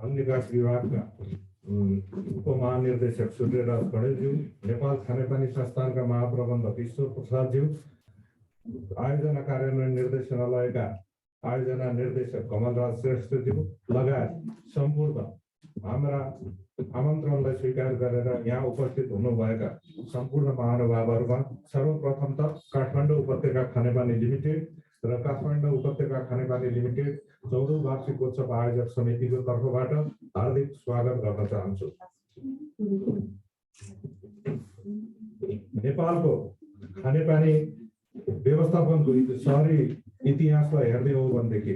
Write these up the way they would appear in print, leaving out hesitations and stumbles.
खान विकास विभागका उपमहानिर्देशक सूर्यराज कडेलज्यू, नेपाल खानेपानी संस्थानका महाप्रबन्धक ईश्वर प्रसादज्यू, आयोजना कार्यान्वयन निर्देशनालयका आयोजना निर्देशक कमलराज श्रेष्ठज्यू लगायत सम्पूर्ण हाम्रा आमन्त्रणलाई स्वीकार गरेर यहाँ उपस्थित हुनुभएका सम्पूर्ण महानुभावहरूमा सर्वप्रथम त काठमाडौँ उपत्यका खानेपानी लिमिटेड र काठमाडौँ उपत्यका खानेपानी लिमिटेड 14औं वार्षिकोत्सव आयोजक समितिको तर्फबाट हार्दिक स्वागत गर्न चाहन्छु। नेपालको खानेपानी व्यवस्थापनको शहरी इतिहासलाई हेर्दै हो भनेदेखि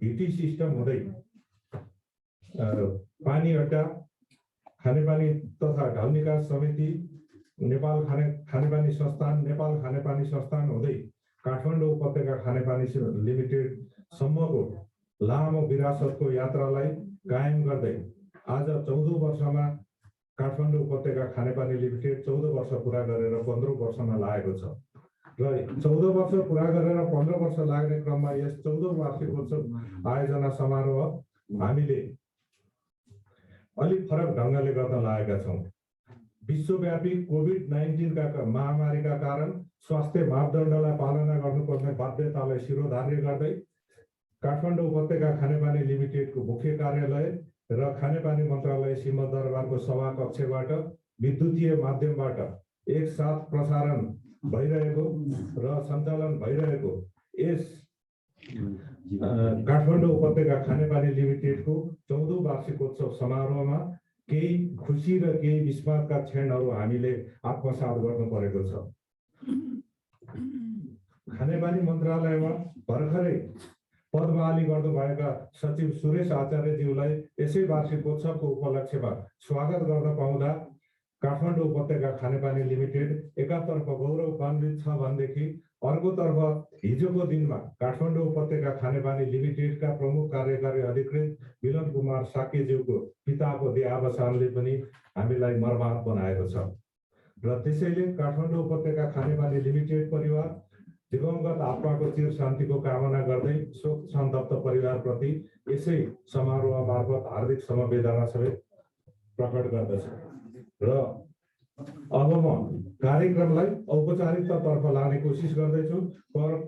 हिटी सिस्टम हुँदै पानी अड्डा, खानेपानी तथा ढल निकास समिति, नेपाल खानेपानी संस्थान, नेपाल खानेपानी संस्थान हुँदै काठमाडौँ उपत्यका खानेपानी लिमिटेड सम्मको लामो विरासतको यात्रालाई कायम गर्दै आज 14औं वर्षमा काठमाडौँ उपत्यका खानेपानी लिमिटेड 14 वर्ष पुरा गरेर 15औं वर्षमा लागेको छ र 14 वर्ष पुरा गरेर 15 वर्ष लाग्ने क्रममा यस 14औं वार्षिकोत्सव आयोजना समारोह हामीले अलिक फरक ढङ्गले गर्न लागेका छौँ। विश्वव्यापी कोभिड-19 का महामारीका कारण स्वास्थ्य मापदण्डलाई पालना गर्नुपर्ने बाध्यतालाई शिरोधार्य गर्दै काठमाडौँ उपत्यका खानेपानी लिमिटेडको मुख्य कार्यालय र खानेपानी मन्त्रालय सिंहदरबारको सभा कक्षबाट विद्युतीय माध्यमबाट एकसाथ प्रसारण भइरहेको र सञ्चालन भइरहेको यस काठमाडौँ उपत्यका खानेपानी लिमिटेडको 14औं वार्षिकोत्सव समारोहमा केही खुसी र केही विस्मातका क्षणहरू हामीले आत्मसात गर्नु परेको छ। खानेपानी मन्त्रालयमा भर्खरै पदबहाली गर्नुभएका सचिव सुरेश आचार्यज्यूलाई यसै वार्षिकोत्सवको उपलक्ष्यमा स्वागत गर्न पाउँदा काठमाडौँ उपत्यका खानेपानी लिमिटेड एकातर्फ गौरवान्वित छ भनेदेखि अर्कोतर्फ हिजोको दिनमा काठमाडौँ उपत्यका खानेपानी लिमिटेडका प्रमुख कार्यकारी अधिकृत मिलन कुमार साकेज्यूको पिताको देहावसानले पनि हामीलाई मर्माहत बनाएको छ र त्यसैले काठमाडौँ उपत्यका खानेपानी लिमिटेड परिवार दिवंगत आत्माको चिर शान्तिको कामना गर्दै शोक सन्तप्त परिवारप्रति यसै समारोह मार्फत हार्दिक समवेदना समेत प्रकट गर्दछ र अब म कार्यक्रमलाई औपचारिकतातर्फ लाने कोसिस गर्दैछु।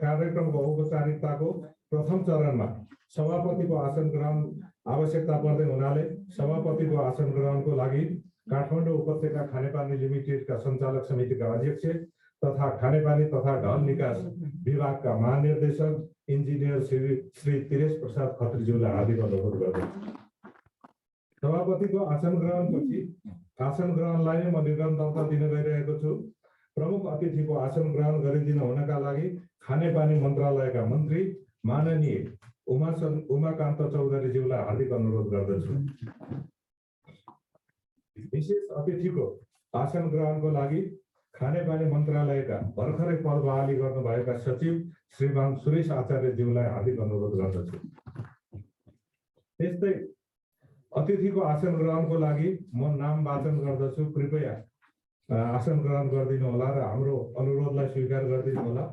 कार्यक्रमको औपचारिकताको प्रथम चरणमा सभापतिको आसन ग्रहण आवश्यकता पर्दै हुनाले सभापतिको आसन ग्रहणको लागि काठमाडौँ उपत्यका खानेपानी लिमिटेडका सञ्चालक समितिका अध्यक्ष तथा खानेपानी तथा ढल निकास विभागका महानिर्देशक इन्जिनियर श्री तिरेश प्रसाद खत्रीज्यूलाई हार्दिक अनुरोध गर्दछु। सभापतिको आसन ग्रहणपछि आसन ग्रहणलाई म निरन्तरता दिन गइरहेको छु। प्रमुख अतिथिको आसन ग्रहण गरिदिन हुनका लागि खानेपानी मन्त्रालयका मन्त्री माननीय उमाकान्त चौधरीज्यूलाई हार्दिक अनुरोध गर्दछु। विशेष अतिथिको आसन ग्रहणको लागि खानेपानी मन्त्रालयका भर्खरै पद बहाली गर्नुभएका सचिव श्रीमान सुरेश आचार्यज्यूलाई हार्दिक अनुरोध गर्दछु। त्यस्तै अतिथिको आसन ग्रहणको लागि म नाम वाचन गर्दछु, कृपया आसन ग्रहण गरिदिनु होला र हाम्रो अनुरोधलाई स्वीकार गरिदिनु होला।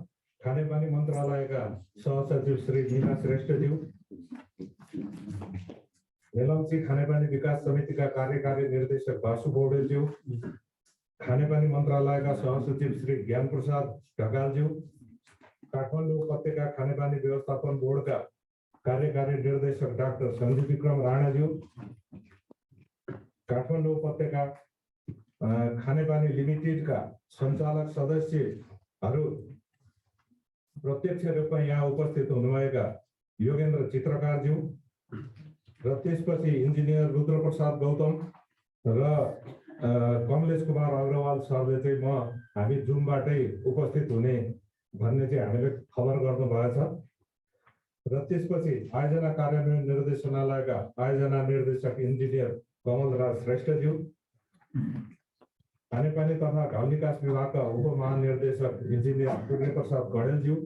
खानेपानी मन्त्रालयका सहसचिव श्री मीना श्रेष्ठज्यू, मेलम्ची खानेपानी विकास समितिका कार्यकारी निर्देशक वासु पौडेलज्यू, खानेपानी मन्त्रालयका सहसचिव श्री ज्ञान प्रसाद ढकालज्यू, काठमाडौँ उपत्यका खानेपानी व्यवस्थापन बोर्डका कार्यकारी निर्देशक डाक्टर सञ्जीव विक्रम राणाज्यू, काठमाडौँ उपत्यका खानेपानी लिमिटेडका सञ्चालक सदस्यहरू, प्रत्यक्ष रूपमा यहाँ उपस्थित हुनुभएका योगेन्द्र चित्रकारज्यू र त्यसपछि इन्जिनियर रुद्रप्रसाद गौतम र कमलेश कुमार अग्रवाल सरले चाहिँ हामी जुमबाटै उपस्थित हुने भन्ने चाहिँ हामीले खबर गर्नुभएछ र त्यसपछि आयोजना कार्यान्वयन निर्देशनालयका आयोजना निर्देशक इन्जिनियर कमलराज श्रेष्ठज्यू, खानेपानी तथा ढल निकास विभागका उपमहानिर्देशक इन्जिनियर सूर्यप्रसाद कडेलज्यू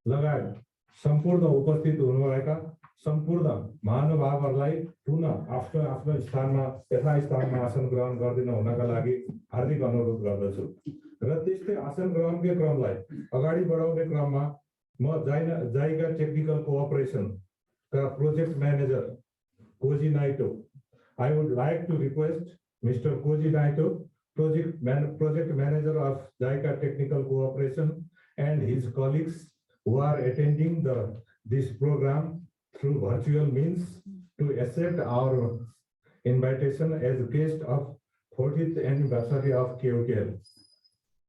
लगायत सम्पूर्ण उपस्थित हुनुभएका सम्पूर्ण महानुभावहरूलाई पुनः आफ्नो आफ्नो स्थानमा यथास्थानमा आसन ग्रहण गरिदिन हुनका लागि हार्दिक अनुरोध गर्दछु र त्यस्तै आसन ग्रहणकै क्रमलाई अगाडि बढाउने क्रममा म जाइका टेक्निकल कोअपरेसन का project manager Koji Naito. I would like to request Mr. Koji Naito, project manager of JICA Technical Cooperation, and his colleagues who are attending this program through virtual means to accept our invitation as guest of 40th anniversary of KOKL.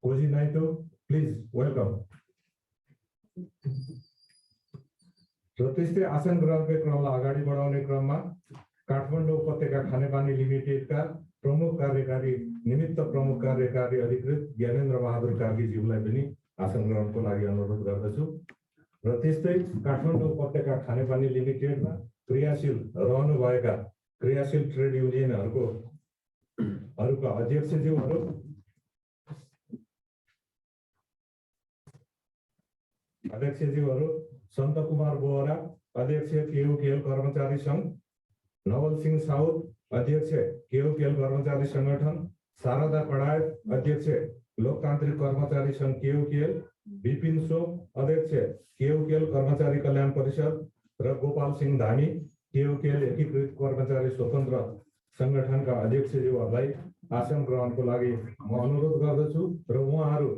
Koji Naito, please welcome. र त्यस्तै आसन ग्रहणकै क्रमलाई अगाडि बढाउने क्रममा काठमाडौँ उपत्यका खानेपानी लिमिटेडका प्रमुख कार्यकारी निमित्त प्रमुख कार्यकारी अधिकृत ज्ञानेन्द्र बहादुर कार्कीज्यूलाई पनि आसन ग्रहणको लागि अनुरोध गर्दछु। र त्यस्तै काठमाडौँ उपत्यका खानेपानी लिमिटेडमा क्रियाशील रहनुभएका क्रियाशील ट्रेड युनियनहरूका अध्यक्षज्यूहरू सन्त कुमार बोहरा अध्यक्ष केओकेएल कर्मचारी संघ, नवल सिंह साउद अध्यक्ष केओकेएल कर्मचारी संगठन, शारदा कडायत अध्यक्ष लोकतान्त्रिक कर्मचारी संघ केओकेएल, विपिन सोम अध्यक्ष केओकेएल कर्मचारी कल्याण परिषद र गोपाल सिंह धामी केओकेएल एकीकृत कर्मचारी स्वतन्त्र संगठनका अध्यक्षज्यूहरूलाई आसन ग्रहणको लागि म अनुरोध गर्दछु र उहाँहरू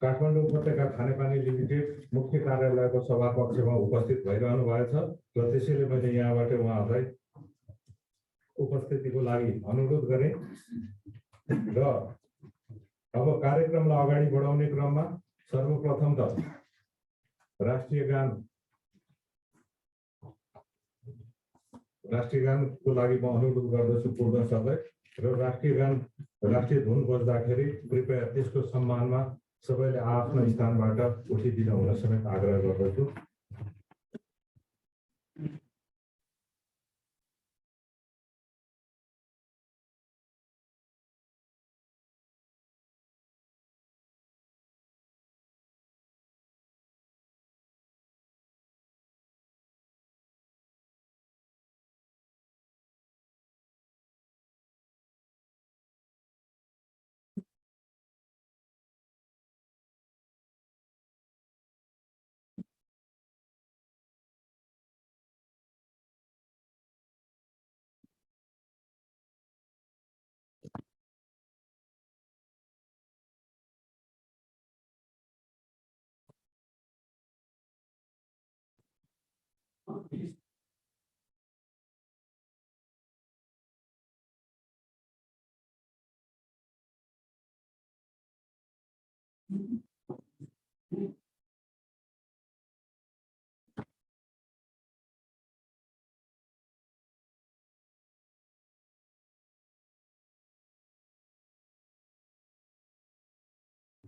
काठमाडौँ उपत्यका खानेपानी लिमिटेड मुख्य कार्यालयको सभाकक्षमा उपस्थित भइरहनु भएछ र त्यसैले मैले यहाँबाट उहाँहरूलाई उपस्थितिको लागि अनुरोध गरेँ। र अब कार्यक्रमलाई अगाडि बढाउने क्रममा सर्वप्रथम त राष्ट्रिय गानको लागि म अनुरोध गर्दछु पूर्ण सबै र राष्ट्रिय धुन बज्दाखेरि कृपया त्यसको सम्मानमा सबैले आफ्नो स्थानबाट उठिदिन हुन समेत आग्रह गर्दछु।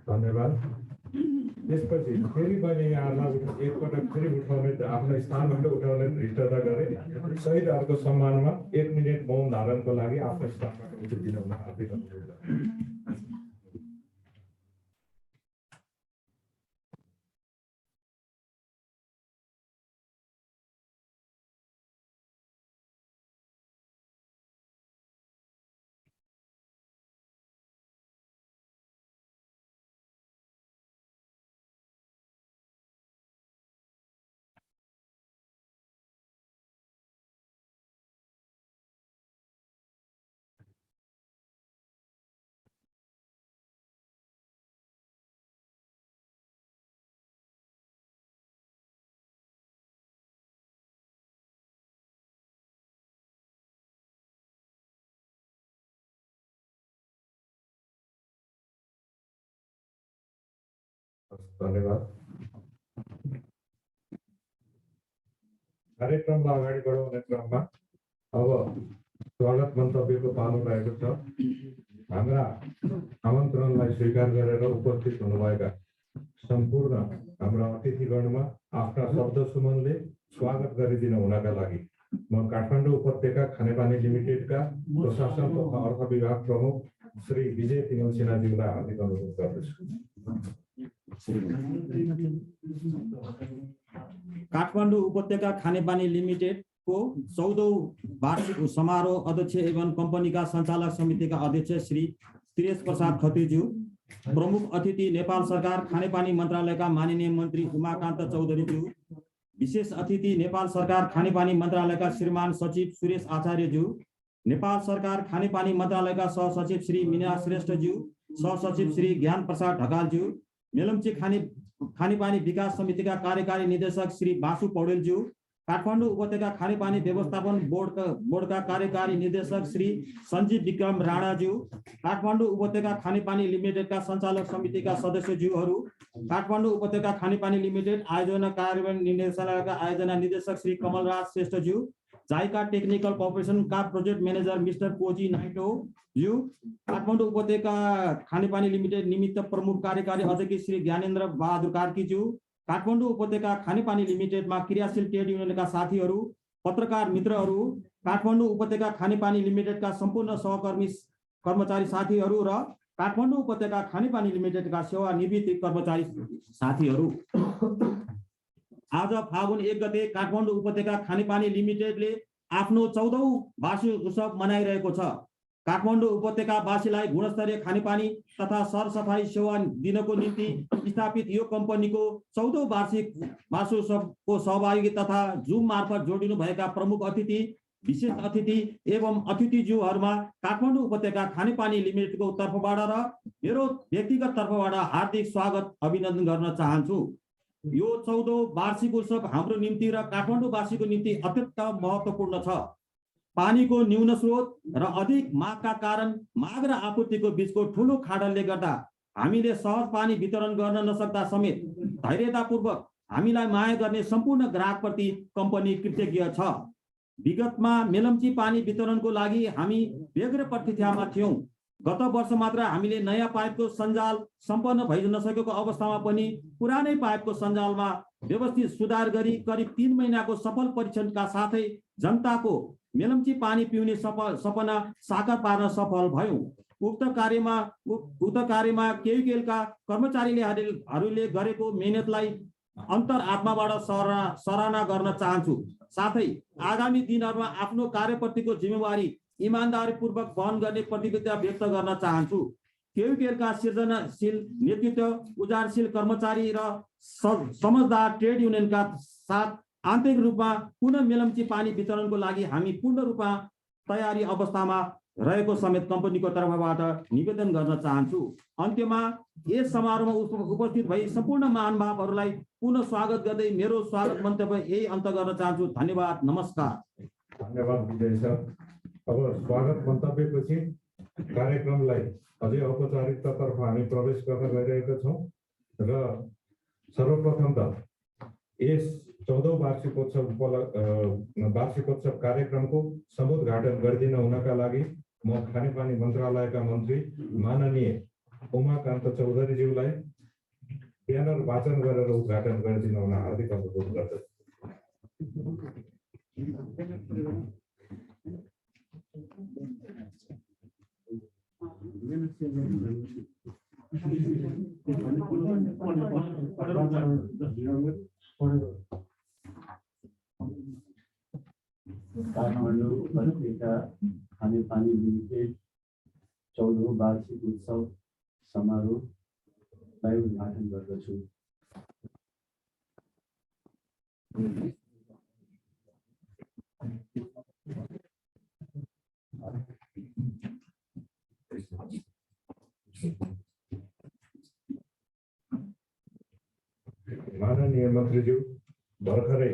धन्यवाद। त्यसपछि फेरि मैले यहाँलाई एकपटक फेरि उठाउने आफ्नो स्थानबाट उठाउने धृष्टता गरे। शहीदहरूको सम्मानमा 1 मिनेट मौन धारणको लागि आफ्नो स्थानबाट उठिदिन हुन हार्दिक अनुरोध। धन्यवाद। कार्यक्रमलाई अगाडि बढाउने क्रममा अब स्वागत मन्तव्यको पालो रहेको छ। हाम्रा आमन्त्रणलाई स्वीकार गरेर उपस्थित हुनुभएका सम्पूर्ण हाम्रा अतिथिगणमा आफ्ना शब्द सुमनले स्वागत गरिदिन हुनका लागि म काठमाडौँ उपत्यका खानेपानी लिमिटेडका प्रशासन तथा अर्थ विभाग प्रमुख श्री विजय तिमल सिन्हाज्यूलाई हार्दिक अनुरोध गर्दछु। काठमाडौँ उपत्यका खानेपानी लिमिटेड को 14औं वार्षिक समारोह अध्यक्ष एवं कंपनी का संचालक समिति का अध्यक्ष श्री त्रियस प्रसाद खत्रीज्यू, प्रमुख अतिथि नेपाल सरकार खानेपानी मंत्रालय का माननीय मंत्री उमाकान्त चौधरीज्यू, विशेष अतिथि नेपाल सरकार खानेपानी मन्त्रालयका श्रीमान सचिव सुरेश आचार्यज्यू, नेपाल सरकार खानेपानी मन्त्रालयका सहसचिव श्री मीना श्रेष्ठज्यू, सहसचिव श्री ज्ञान प्रसाद ढकालज्यू, मेलम्ची खानेपानी विकास समितिका कार्यकारी निर्देशक श्री बासु पौडेलज्यू, काठमाडौँ उपत्यका खानेपानी व्यवस्थापन बोर्डका कार्यकारी निर्देशक श्री सञ्जीव विक्रम राणाज्यू, काठमाडौँ उपत्यका खानेपानी लिमिटेडका सञ्चालक समितिका सदस्यज्यूहरू, काठमाडौँ उपत्यका खानेपानी लिमिटेड आयोजना कार्यान्वयन निर्देशालयका आयोजना निर्देशक श्री कमलराज श्रेष्ठज्यू, जाइका टेक्निकल कर्पोरेसनका project manager mister Koji Naito jyu, Kathmandu उपत्यका खानेपानी लिमिटेड निमित्त प्रमुख कार्यकारी अध्यक्ष श्री ज्ञानेन्द्र बहादुर कार्कीज्यू, काठमाडौँ उपत्यका खानेपानी लिमिटेडमा क्रियाशील ट्रेड युनियनका साथीहरू, पत्रकार मित्रहरू, काठमाडौँ उपत्यका खानेपानी लिमिटेडका सम्पूर्ण सहकर्मी कर्मचारी साथीहरू र काठमाडौँ उपत्यका खानेपानी लिमिटेडका सेवानिवृत्त कर्मचारी साथीहरू, आज फागुन 1 गते काठमाडौँ उपत्यका खानेपानी लिमिटेडले आफ्नो 14औं वार्षिक उत्सव मनाइरहेको छ। काठमाडौँ उपत्यकावासीलाई गुणस्तरीय खानेपानी तथा सरसफाई सेवा दिनको निम्ति स्थापित यो कम्पनीको 14औं वार्षिक उत्सवको सहभागी तथा जुम मार्फत जोडिनु भएका प्रमुख अतिथि, विशेष अतिथि एवं अतिथिज्यूहरूमा काठमाडौँ उपत्यका खानेपानी लिमिटेडको तर्फबाट र मेरो व्यक्तिगत तर्फबाट हार्दिक स्वागत अभिनन्दन गर्न चाहन्छु। यो 14औं वार्षिक उत्सव हाम्रो निम्ति र काठमाडौँवासीको निम्ति अत्यन्त महत्त्वपूर्ण छ। पानीको न्यून स्रोत र अधिक मागका कारण माग र आपूर्तिको बीचको ठूलो खाडलले गर्दा हामीले सहज पानी वितरण गर्न नसक्दा समेत धैर्यतापूर्वक हामीलाई माया गर्ने सम्पूर्ण ग्राहकप्रति कम्पनी कृतज्ञ छ। विगतमा मेलम्ची पानी वितरणको लागि हामी व्यग्र प्रतीक्षामा थियौं। गत वर्ष मात्र हामीले नयाँ पाइपको सञ्जाल सम्पन्न भइ नसकेको अवस्थामा पनि पुरानै पाइपको सञ्जालमा व्यवस्थित सुधार गरी करिब 3 महिनाको सफल परीक्षणका साथै जनताको मेलम्ची पानी पिउने सपना साकार पार्न सफल भयौं। उक्त कार्यमा केयुकेएलका कर्मचारीहरूले गरेको मेहनतलाई अन्तर्आत्माबाट सराहना गर्न चाहन्छु। साथै आगामी दिनहरूमा आफ्नो कार्यप्रतिको जिम्मेवारी इमानदारीपूर्वक वहन गर्ने प्रतिबद्धता व्यक्त गर्न चाहन्छु। केयुकेएलका सृजनशील नेतृत्व, उदारशील कर्मचारी र समझदार ट्रेड युनियनका साथ आन्तरिक रूपमा पुनः मेलम्ची पानी वितरणको लागि हामी पूर्ण रूपमा तयारी अवस्थामा रहेको समेत कम्पनीको तर्फबाट निवेदन गर्न चाहन्छु। अन्त्यमा यस समारोहमा उपस्थित भई सम्पूर्ण महानुभावहरूलाई पुनः स्वागत गर्दै मेरो स्वागत मन्तव्य यही अन्त गर्न चाहन्छु। धन्यवाद, नमस्कार। धन्यवाद विजय सर। अब स्वागत मन्तव्यपछि कार्यक्रमलाई अझै औपचारिकतातर्फ हामी प्रवेश गर्न गइरहेका छौँ र सर्वप्रथम त यस 14औं वार्षिकोत्सव कार्यक्रमको समुद्घाटन गरिदिन हुनका लागि म खानेपानी मन्त्रालयका मन्त्री माननीय उमाकान्त चौधरीज्यूलाई ब्यानर वाचन गरेर उद्घाटन गरिदिन हुन हार्दिक अनुरोध गर्दछु। काठमाडौँ उपत्यका खानेपानी लिमिटेड 14औं वार्षिक उत्सव समारोहलाई उद्घाटन गर्दछु। माननीय मन्त्रीज्यू, भर्खरै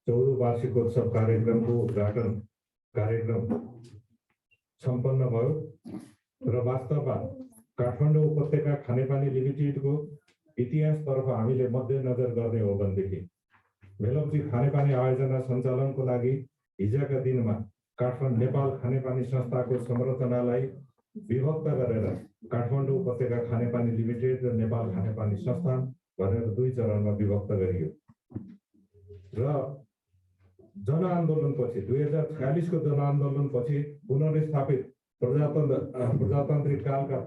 14औं वार्षिकोत्सव कार्यक्रमको उद्घाटन कार्यक्रम सम्पन्न भयो र वास्तवमा काठमाडौँ उपत्यका खानेपानी लिमिटेडको इतिहासतर्फ हामीले मध्यनजर गर्ने हो भनेदेखि मेलम्ची खानेपानी आयोजना सञ्चालनको लागि हिजोका दिनमा काठमाडौँ नेपाल खानेपानी संस्थाको संरचनालाई विभक्त गरेर काठमाडौँ उपत्यका खानेपानी लिमिटेड र नेपाल खानेपानी संस्थान भनेर 2 चरणमा विभक्त गरियो र जनआन्दोलनपछि 2046 को जनआन्दोलनपछि पुनर्स्थापित प्रजातान्त्रिक कालका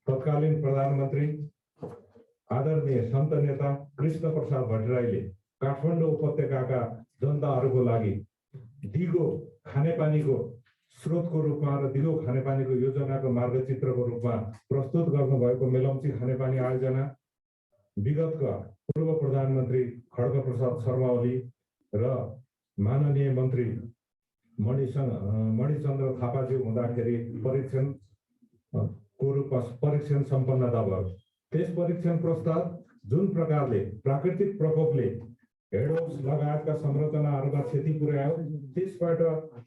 तत्कालीन प्रधानमन्त्री आदरणीय सन्त नेता कृष्ण प्रसाद भट्टराईले काठमाडौँ उपत्यकाका जनताहरूको लागि दिगो खानेपानीको स्रोतको रूपमा र दिगो खानेपानीको योजनाको मार्गचित्रको रूपमा प्रस्तुत गर्नुभएको मेलम्ची खानेपानी आयोजना विगतका पूर्व प्रधानमन्त्री खड्गप्रसाद शर्मा ओली र माननीय मन्त्री मणिचन्द्र थापाज्यू हुँदाखेरि परीक्षण सम्पन्नता भयो। त्यस परीक्षण पश्चात जुन प्रकारले प्राकृतिक प्रकोपले हेडवर्क्स लगायतका संरचनाहरूमा क्षति पुर्यायो, त्यसबाट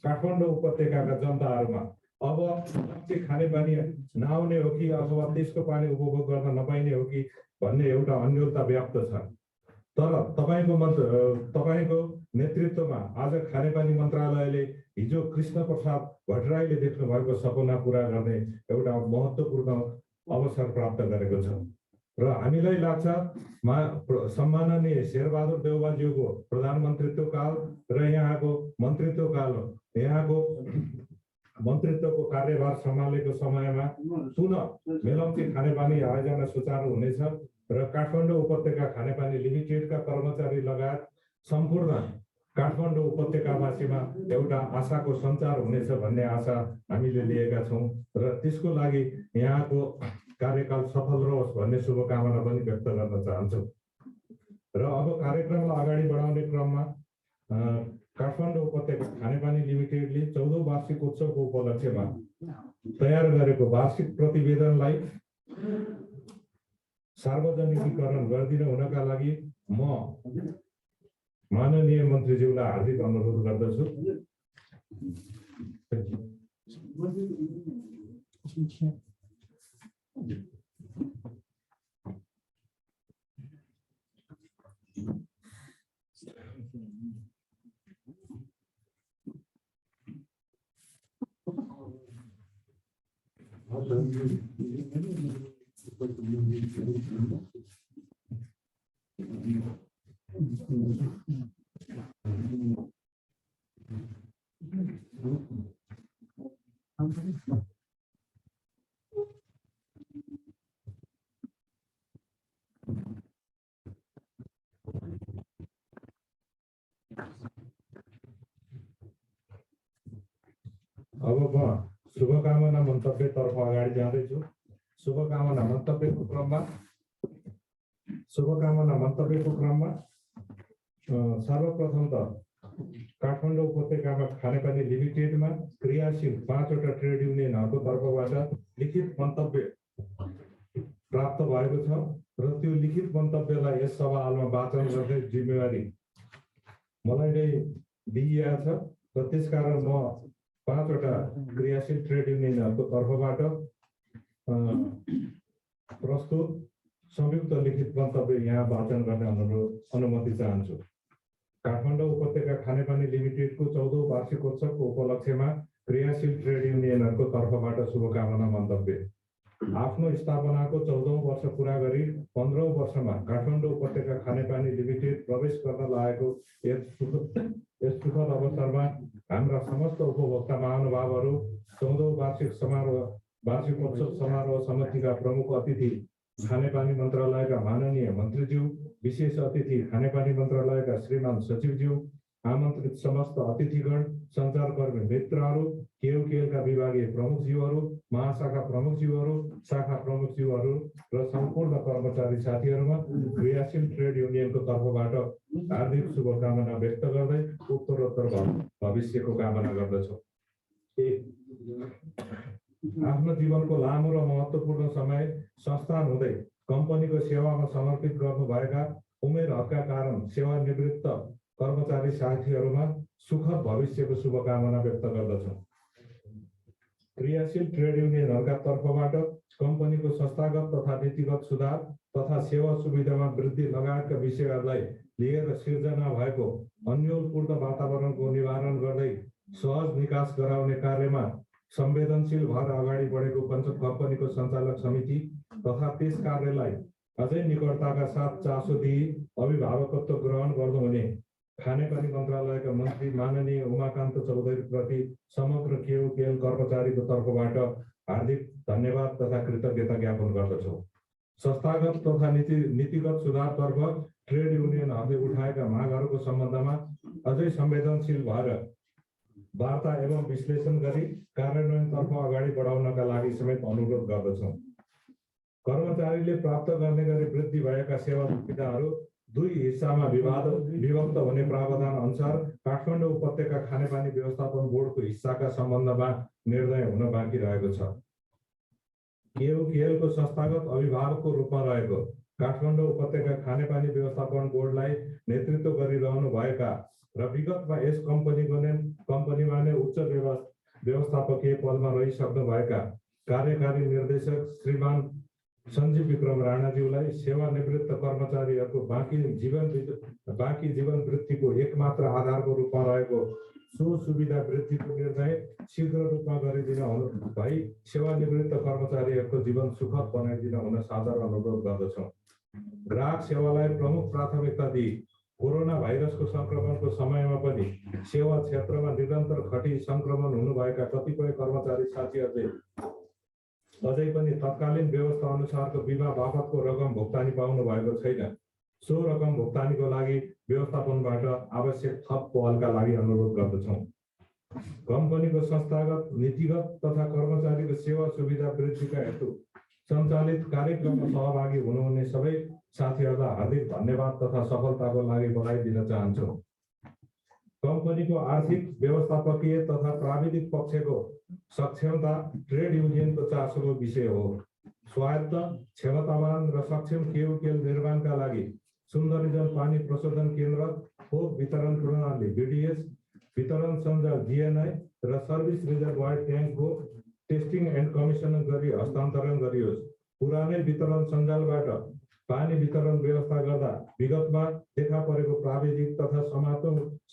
काठमाडौँ उपत्यकाका जनताहरूमा अब खानेपानी नआउने हो कि अथवा त्यसको पानी उपभोग गर्न नपाइने हो कि भन्ने एउटा अन्योलता व्याप्त छ। तर तपाईको नेतृत्वमा आज खानेपानी मन्त्रालयले हिजो कृष्ण प्रसाद भट्टराईले देख्नु भएको सपना पूरा गर्ने एउटा महत्त्वपूर्ण अवसर प्राप्त गरेको छ र हामीलाई लाग्छ सम्माननीय शेरबहादुर देउवाज्यूको प्रधानमन्त्रीत्व काल र यहाँको मन्त्रीत्वको कार्यभार सम्हालेको समयमा पुनः मेलम्ची खानेपानी आयोजना सुचारू हुनेछ र काठमाडौँ उपत्यका खानेपानी लिमिटेडका कर्मचारी लगायत सम्पूर्ण काठमाडौँ उपत्यकावासीमा एउटा आशाको सञ्चार हुनेछ भन्ने आशा हामीले लिएका छौँ र त्यसको लागि यहाँको कार्यकाल सफल रहोस् भन्ने शुभकामना पनि व्यक्त गर्न चाहन्छु। र अब कार्यक्रमलाई अगाडि बढाउने क्रममा काठमाडौँ उपत्यका खानेपानी लिमिटेडले 14औं वार्षिक उत्सवको उपलक्ष्यमा तयार गरेको वार्षिक प्रतिवेदनलाई सार्वजनिकीकरण गरिदिनु हुनका लागि म माननीय मन्त्रीज्यूलाई हार्दिक अनुरोध गर्दछु। अब म शुभकामना मन्तव्यतर्फ अगाडि जाँदैछु। शुभकामना मन्तव्यको क्रममा सर्वप्रथम त काठमाडौँ उपत्यकामा खानेपानी लिमिटेडमा क्रियाशील 5वटा ट्रेड युनियनहरूको तर्फबाट लिखित मन्तव्य प्राप्त भएको छ र त्यो लिखित मन्तव्यलाई यस सभामा वाचन गर्ने जिम्मेवारी मलाई नै दिइएको छ र त्यसकारण म 5वटा क्रियाशील ट्रेड युनियनहरूको तर्फबाट प्रस्तुत संयुक्त लिखित मन्तव्य यहाँ वाचन गर्ने अनुमति चाहन्छु। काठमाडौँ उपत्यका खानेपानी लिमिटेडको 14औं वार्षिकोत्सवको उपलक्ष्यमा क्रियाशील ट्रेड युनियनहरूको तर्फबाट शुभकामना मन्तव्य। आफ्नो स्थापनाको 14औं वर्ष पुरा गरी 15औं वर्षमा काठमाडौँ उपत्यका खानेपानी लिमिटेड प्रवेश गर्न लागेको यस सुखद अवसरमा हाम्रा समस्त उपभोक्ता महानुभावहरू 14औं वार्षिकोत्सव समारोह समितिका प्रमुख अतिथि खानेपानी मन्त्रालयका माननीय मन्त्रीज्यू, विशेष अतिथि खानेपानी मन्त्रालयका श्रीमान सचिवज्यू, आमन्त्रित समस्त अतिथिगण, सञ्चारकर्मी मित्रहरू, केयुकेएलका विभागीय प्रमुखज्यूहरू, महाशाखा प्रमुखज्यूहरू, शाखा प्रमुखज्यूहरू र सम्पूर्ण कर्मचारी साथीहरूमा क्रियाशील ट्रेड युनियनको तर्फबाट हार्दिक शुभकामना व्यक्त गर्दै उत्तरोत्तर भविष्यको कामना गर्दछु। आफ्नो जीवनको लामो र महत्त्वपूर्ण समय संस्थान हुँदै कम्पनीको सेवामा समर्पित गर्नुभएका उमेर हकका कारण सेवानिवृत्त कर्मचारी साथीहरूमा सुखद भविष्यको शुभकामना व्यक्त गर्दछु। क्रियाशील ट्रेड युनियनहरूका तर्फबाट कम्पनीको संस्थागत तथा नीतिगत सुधार तथा सेवा सुविधामा वृद्धि लगायतका विषयहरूलाई लिएर सिर्जना भएको अन्योलपूर्ण वातावरणको निवारण गर्दै सहज निकास गराउने कार्यमा संवेदनशील भएर अगाडि बढेको कम्पनीको सञ्चालक समिति तथा त्यस कार्यलाई अझै निकटताका साथ चासो दिई अभिभावकत्व ग्रहण गर्नुहुने खानेपानी मन्त्रालयका मन्त्री माननीय उमाकान्त चौधरी प्रति समग्र केयुकेएल कर्मचारीको तर्फबाट हार्दिक धन्यवाद तथा कृतज्ञता ज्ञापन गर्दछौँ। संस्थागत तथा नीतिगत सुधारतर्फ ट्रेड युनियनहरूले उठाएका मागहरूको सम्बन्धमा अझै संवेदनशील भएर वार्ता एवं विश्लेषण गरी कार्यान्वयनतर्फ अगाडि बढाउनका लागि समेत अनुरोध गर्दछौँ। कर्मचारीले प्राप्त गर्ने गरी वृद्धि भएका सेवा सुविधाहरू दुई हिस्सामा विभक्त हुने प्रावधान अनुसार काठमाडौँ उपत्यका खानेपानी व्यवस्थापन बोर्डको हिस्साका सम्बन्धमा निर्णय हुन बाँकी रहेको छ। केयुकेएलको संस्थागत अभिभावकको रूपमा रहेको काठमाडौँ उपत्यका खानेपानी व्यवस्थापन बोर्डलाई नेतृत्व गरिरहनु भएका र विगतमा यस कम्पनीमा नै उच्च व्यवस्थापकीय पदमा रहिसक्नु भएका कार्यकारी निर्देशक श्रीमान सञ्जीव विक्रम राणाज्यूलाई सेवानिवृत्त कर्मचारीहरूको बाँकी जीवन वृत्तिको एकमात्र आधारको रूपमा रहेको सो सुविधा वृद्धिको निर्णय शीघ्र रूपमा गरिदिन भई सेवानिवृत्त कर्मचारीहरूको जीवन सुखद बनाइदिन हुन सादर अनुरोध गर्दछौँ। ग्राहक सेवालाई प्रमुख प्राथमिकता दिई कोरोना भाइरसको संक्रमणको समयमा पनि सेवा क्षेत्रमा निरन्तर खटी संक्रमण हुनुभएका कतिपय कर्मचारी साथीहरूले अझै पनि तत्कालीन व्यवस्था अनुसारको बिमा बापतको रकम भुक्तानी पाउनु भएको छैन। सो रकम भुक्तानीको लागि व्यवस्थापनबाट आवश्यक थप पहलका लागि अनुरोध गर्दछौँ। कम्पनीको संस्थागत नीतिगत तथा कर्मचारीको सेवा सुविधा वृद्धिका हेतु सञ्चालित कार्यक्रममा सहभागी हुनुहुने सबै साथीहरूलाई हार्दिक धन्यवाद तथा सफलताको लागि बधाई दिन चाहन्छौँ। कम्पनीको आर्थिक व्यवस्थापकीय तथा प्राविधिक पक्षको सक्षमता ट्रेड युनियनको चासोको विषय हो। स्वायत्त क्षमतावान र सक्षम केयुकेएल निर्माणका लागि सुन्दरीजन पानी प्रशोधन केन्द्र, थोक वितरण प्रणाली बीडीएस, वितरण सञ्जाल जीएनआई र service reservoir ट्याङ्कको testing and commissioning गरी हस्तान्तरण गरियोस्। पुरानै वितरण सञ्जालबाट पानी वितरण व्यवस्था गर्दा विगतमा देखा परेको प्राविधिक तथा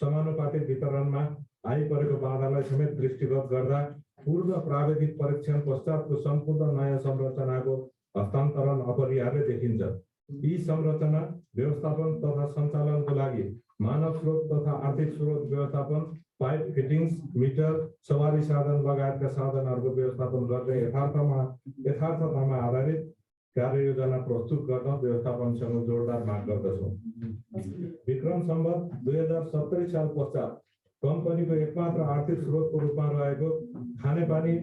समानुपातिक वितरणमा आइपरेको बाधालाई समेत दृष्टिगत गर्दा पूर्व प्राविधिक परीक्षण पश्चातको सम्पूर्ण नयाँ संरचनाको हस्तान्तरण अपरिहार्य देखिन्छ। यी संरचना व्यवस्थापन तथा सञ्चालनको लागि मानव स्रोत तथा आर्थिक स्रोत व्यवस्थापन, पाइप फिटिङ्स, मिटर, सवारी साधन लगायतका साधनहरूको व्यवस्थापन गर्ने यथार्थतामा आधारित कार्ययोजना प्रस्तुत गर्न व्यवस्थापनसँग जोडदार माग गर्दछौँ। विक्रम सम्वत 2070 साल पश्चात कम्पनीको एकमात्र आर्थिक स्रोतको रूपमा रहेको खानेपानी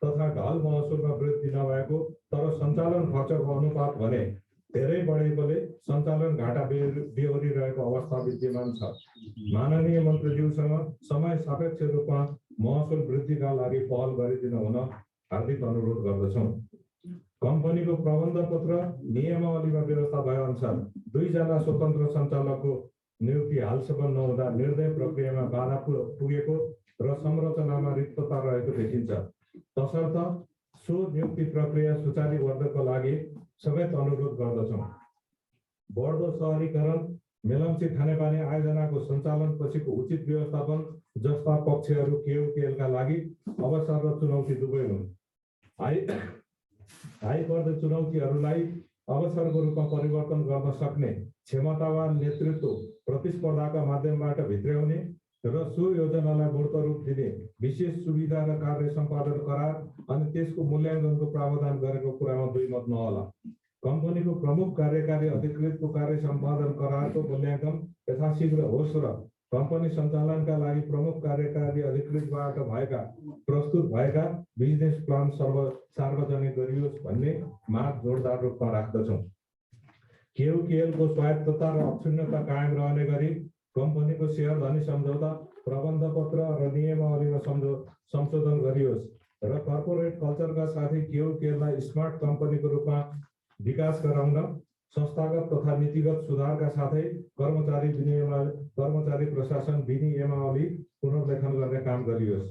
तथा ढल महसुलमा वृद्धि नभएको तर सञ्चालन खर्चको अनुपात भने धेरै बढेकोले सञ्चालन घाटा बेहोरिरहेको अवस्था विद्यमान छ। माननीय मन्त्रीज्यूसँग समय सापेक्ष रूपमा महसुल वृद्धिका लागि पहल गरिदिन हुन हार्दिक अनुरोध गर्दछौँ। कम्पनीको प्रबन्ध पत्र नियमावलीमा व्यवस्था भए अनुसार 2 जना स्वतन्त्र सञ्चालकको नियुक्ति हालसम्म नहुँदा निर्णय प्रक्रियामा बाधा पुगेको र संरचनामा रिक्तता रहेको देखिन्छ। तसर्थ सो नियुक्ति प्रक्रिया सुचारू गर्नको लागि समेत अनुरोध गर्दछौँ। बढ्दो सहरीकरण, मेलम्ची खानेपानी आयोजनाको सञ्चालन पछिको उचित व्यवस्थापन जस्ता पक्षहरू केयुकेएलका लागि अवसर र चुनौती दुवै हुन्। आइपर्दो चुनौतीहरूलाई अवसरको रूपमा परिवर्तन गर्न सक्ने क्षमतावान नेतृत्व प्रतिस्पर्धाका माध्यमबाट भित्र्याउने र सो योजनालाई मूर्त रूप दिने विशेष सुविधा र कार्य सम्पादन करार अनि त्यसको मूल्याङ्कनको प्रावधान गरेको कुरामा दुई मत नहोला। कम्पनीको प्रमुख कार्यकारी अधिकृतको कार्य सम्पादन करारको मूल्याङ्कन यथाशीघ्र होस् र कम्पनी सञ्चालनका लागि प्रमुख कार्यकारी अधिकृतबाट प्रस्तुत भएका बिजनेस प्लान सार्वजनिक गरियोस् भन्ने माग जोडदार रूपमा राख्दछौँ। केयुकेएलको स्वायत्तता र अक्षुण्णता कायम रहने गरी कम्पनीको सेयर धनी सम्झौता, प्रबन्ध पत्र र नियमावलीमा संशोधन गरियोस् र कर्पोरेट कल्चरका साथै केयुकेएललाई स्मार्ट कम्पनीको रूपमा विकास गराउन संस्थागत तथा नीतिगत सुधारका साथै कर्मचारी प्रशासन विनियमावली पुनर्लेखन गर्ने काम गरियोस्।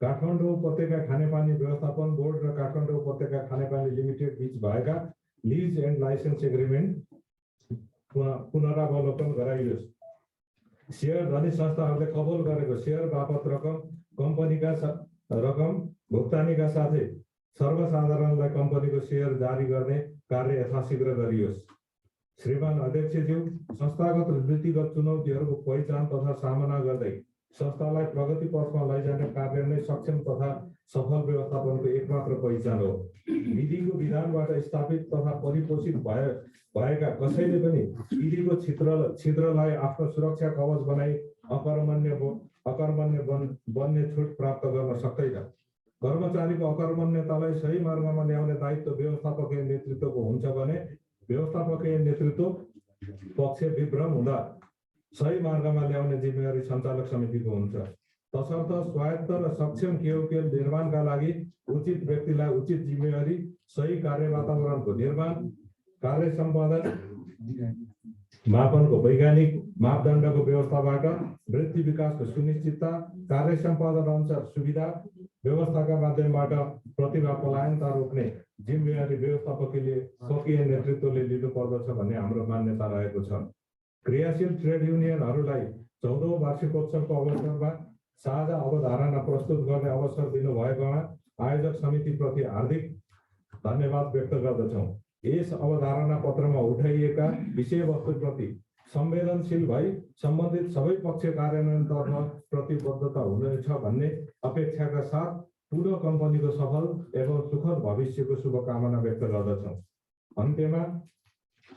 काठमाडौँ उपत्यका खानेपानी व्यवस्थापन बोर्ड र काठमाडौँ उपत्यका खानेपानी लिमिटेड बीच भएका लिज एन्ड लाइसेन्स एग्रिमेन्ट पुनरावलोकन गराइयोस्। सेयर धनी संस्थाहरूले कबुल गरेको सेयर बापत कम्पनीका रकम भुक्तानीका साथै सर्वसाधारणलाई कम्पनीको सेयर जारी गर्ने कार्य यथाशीघ्र गरियोस्। श्रीमान अध्यक्षज्यू, संस्थागत र नीतिगत चुनौतीहरूको पहिचान तथा सामना गर्दै संस्थालाई प्रगति पथमा लैजाने कार्य नै सक्षम तथा सफल व्यवस्थापनको एकमात्र पहिचान हो। विधिको विधानबाट स्थापित तथा परिपोषित भएका कसैले पनि विधिको छिद्रलाई आफ्नो सुरक्षा कवच बनाई अकर्मण्य बन्ने छुट प्राप्त गर्न सक्दैन। कर्मचारीको अकर्मण्यतालाई सही मार्गमा ल्याउने दायित्व व्यवस्थापकीय नेतृत्वको हुन्छ भने व्यवस्थापकीय नेतृत्व पक्ष विभ्रम हुँदा सही मार्गमा ल्याउने जिम्मेवारी सञ्चालक समितिको हुन्छ। तसर्थ स्वायत्त र सक्षम केओकेएल निर्माणका लागि उचित व्यक्तिलाई उचित जिम्मेवारी, सही कार्य वातावरणको निर्माण, कार्य सम्पादन, मापनको वैज्ञानिक मापदण्डको व्यवस्थाबाट वृद्धि विकासको सुनिश्चितता, कार्य सम्पादन अनुसार सुविधा व्यवस्थाका माध्यमबाट प्रतिभा पलायनता रोक्ने जिम्मेवारी व्यवस्थापकीय नेतृत्वले लिनुपर्दछ भन्ने हाम्रो मान्यता रहेको छ। क्रियाशील ट्रेड युनियनहरूलाई 14औं वार्षिकोत्सवको अवसरमा साझा अवधारणा प्रस्तुत गर्ने अवसर दिनुभएकोमा आयोजक समितिप्रति हार्दिक धन्यवाद व्यक्त गर्दछौँ। यस अवधारणा पत्रमा उठाइएका विषयवस्तुप्रति संवेदनशील भई सम्बन्धित सबै पक्ष कार्यान्वयनतर्फ प्रतिबद्धता हुनेछ भन्ने अपेक्षाका साथ पुनः कम्पनीको सफल एवं सुखद भविष्यको शुभकामना व्यक्त गर्दछौँ। अन्त्यमा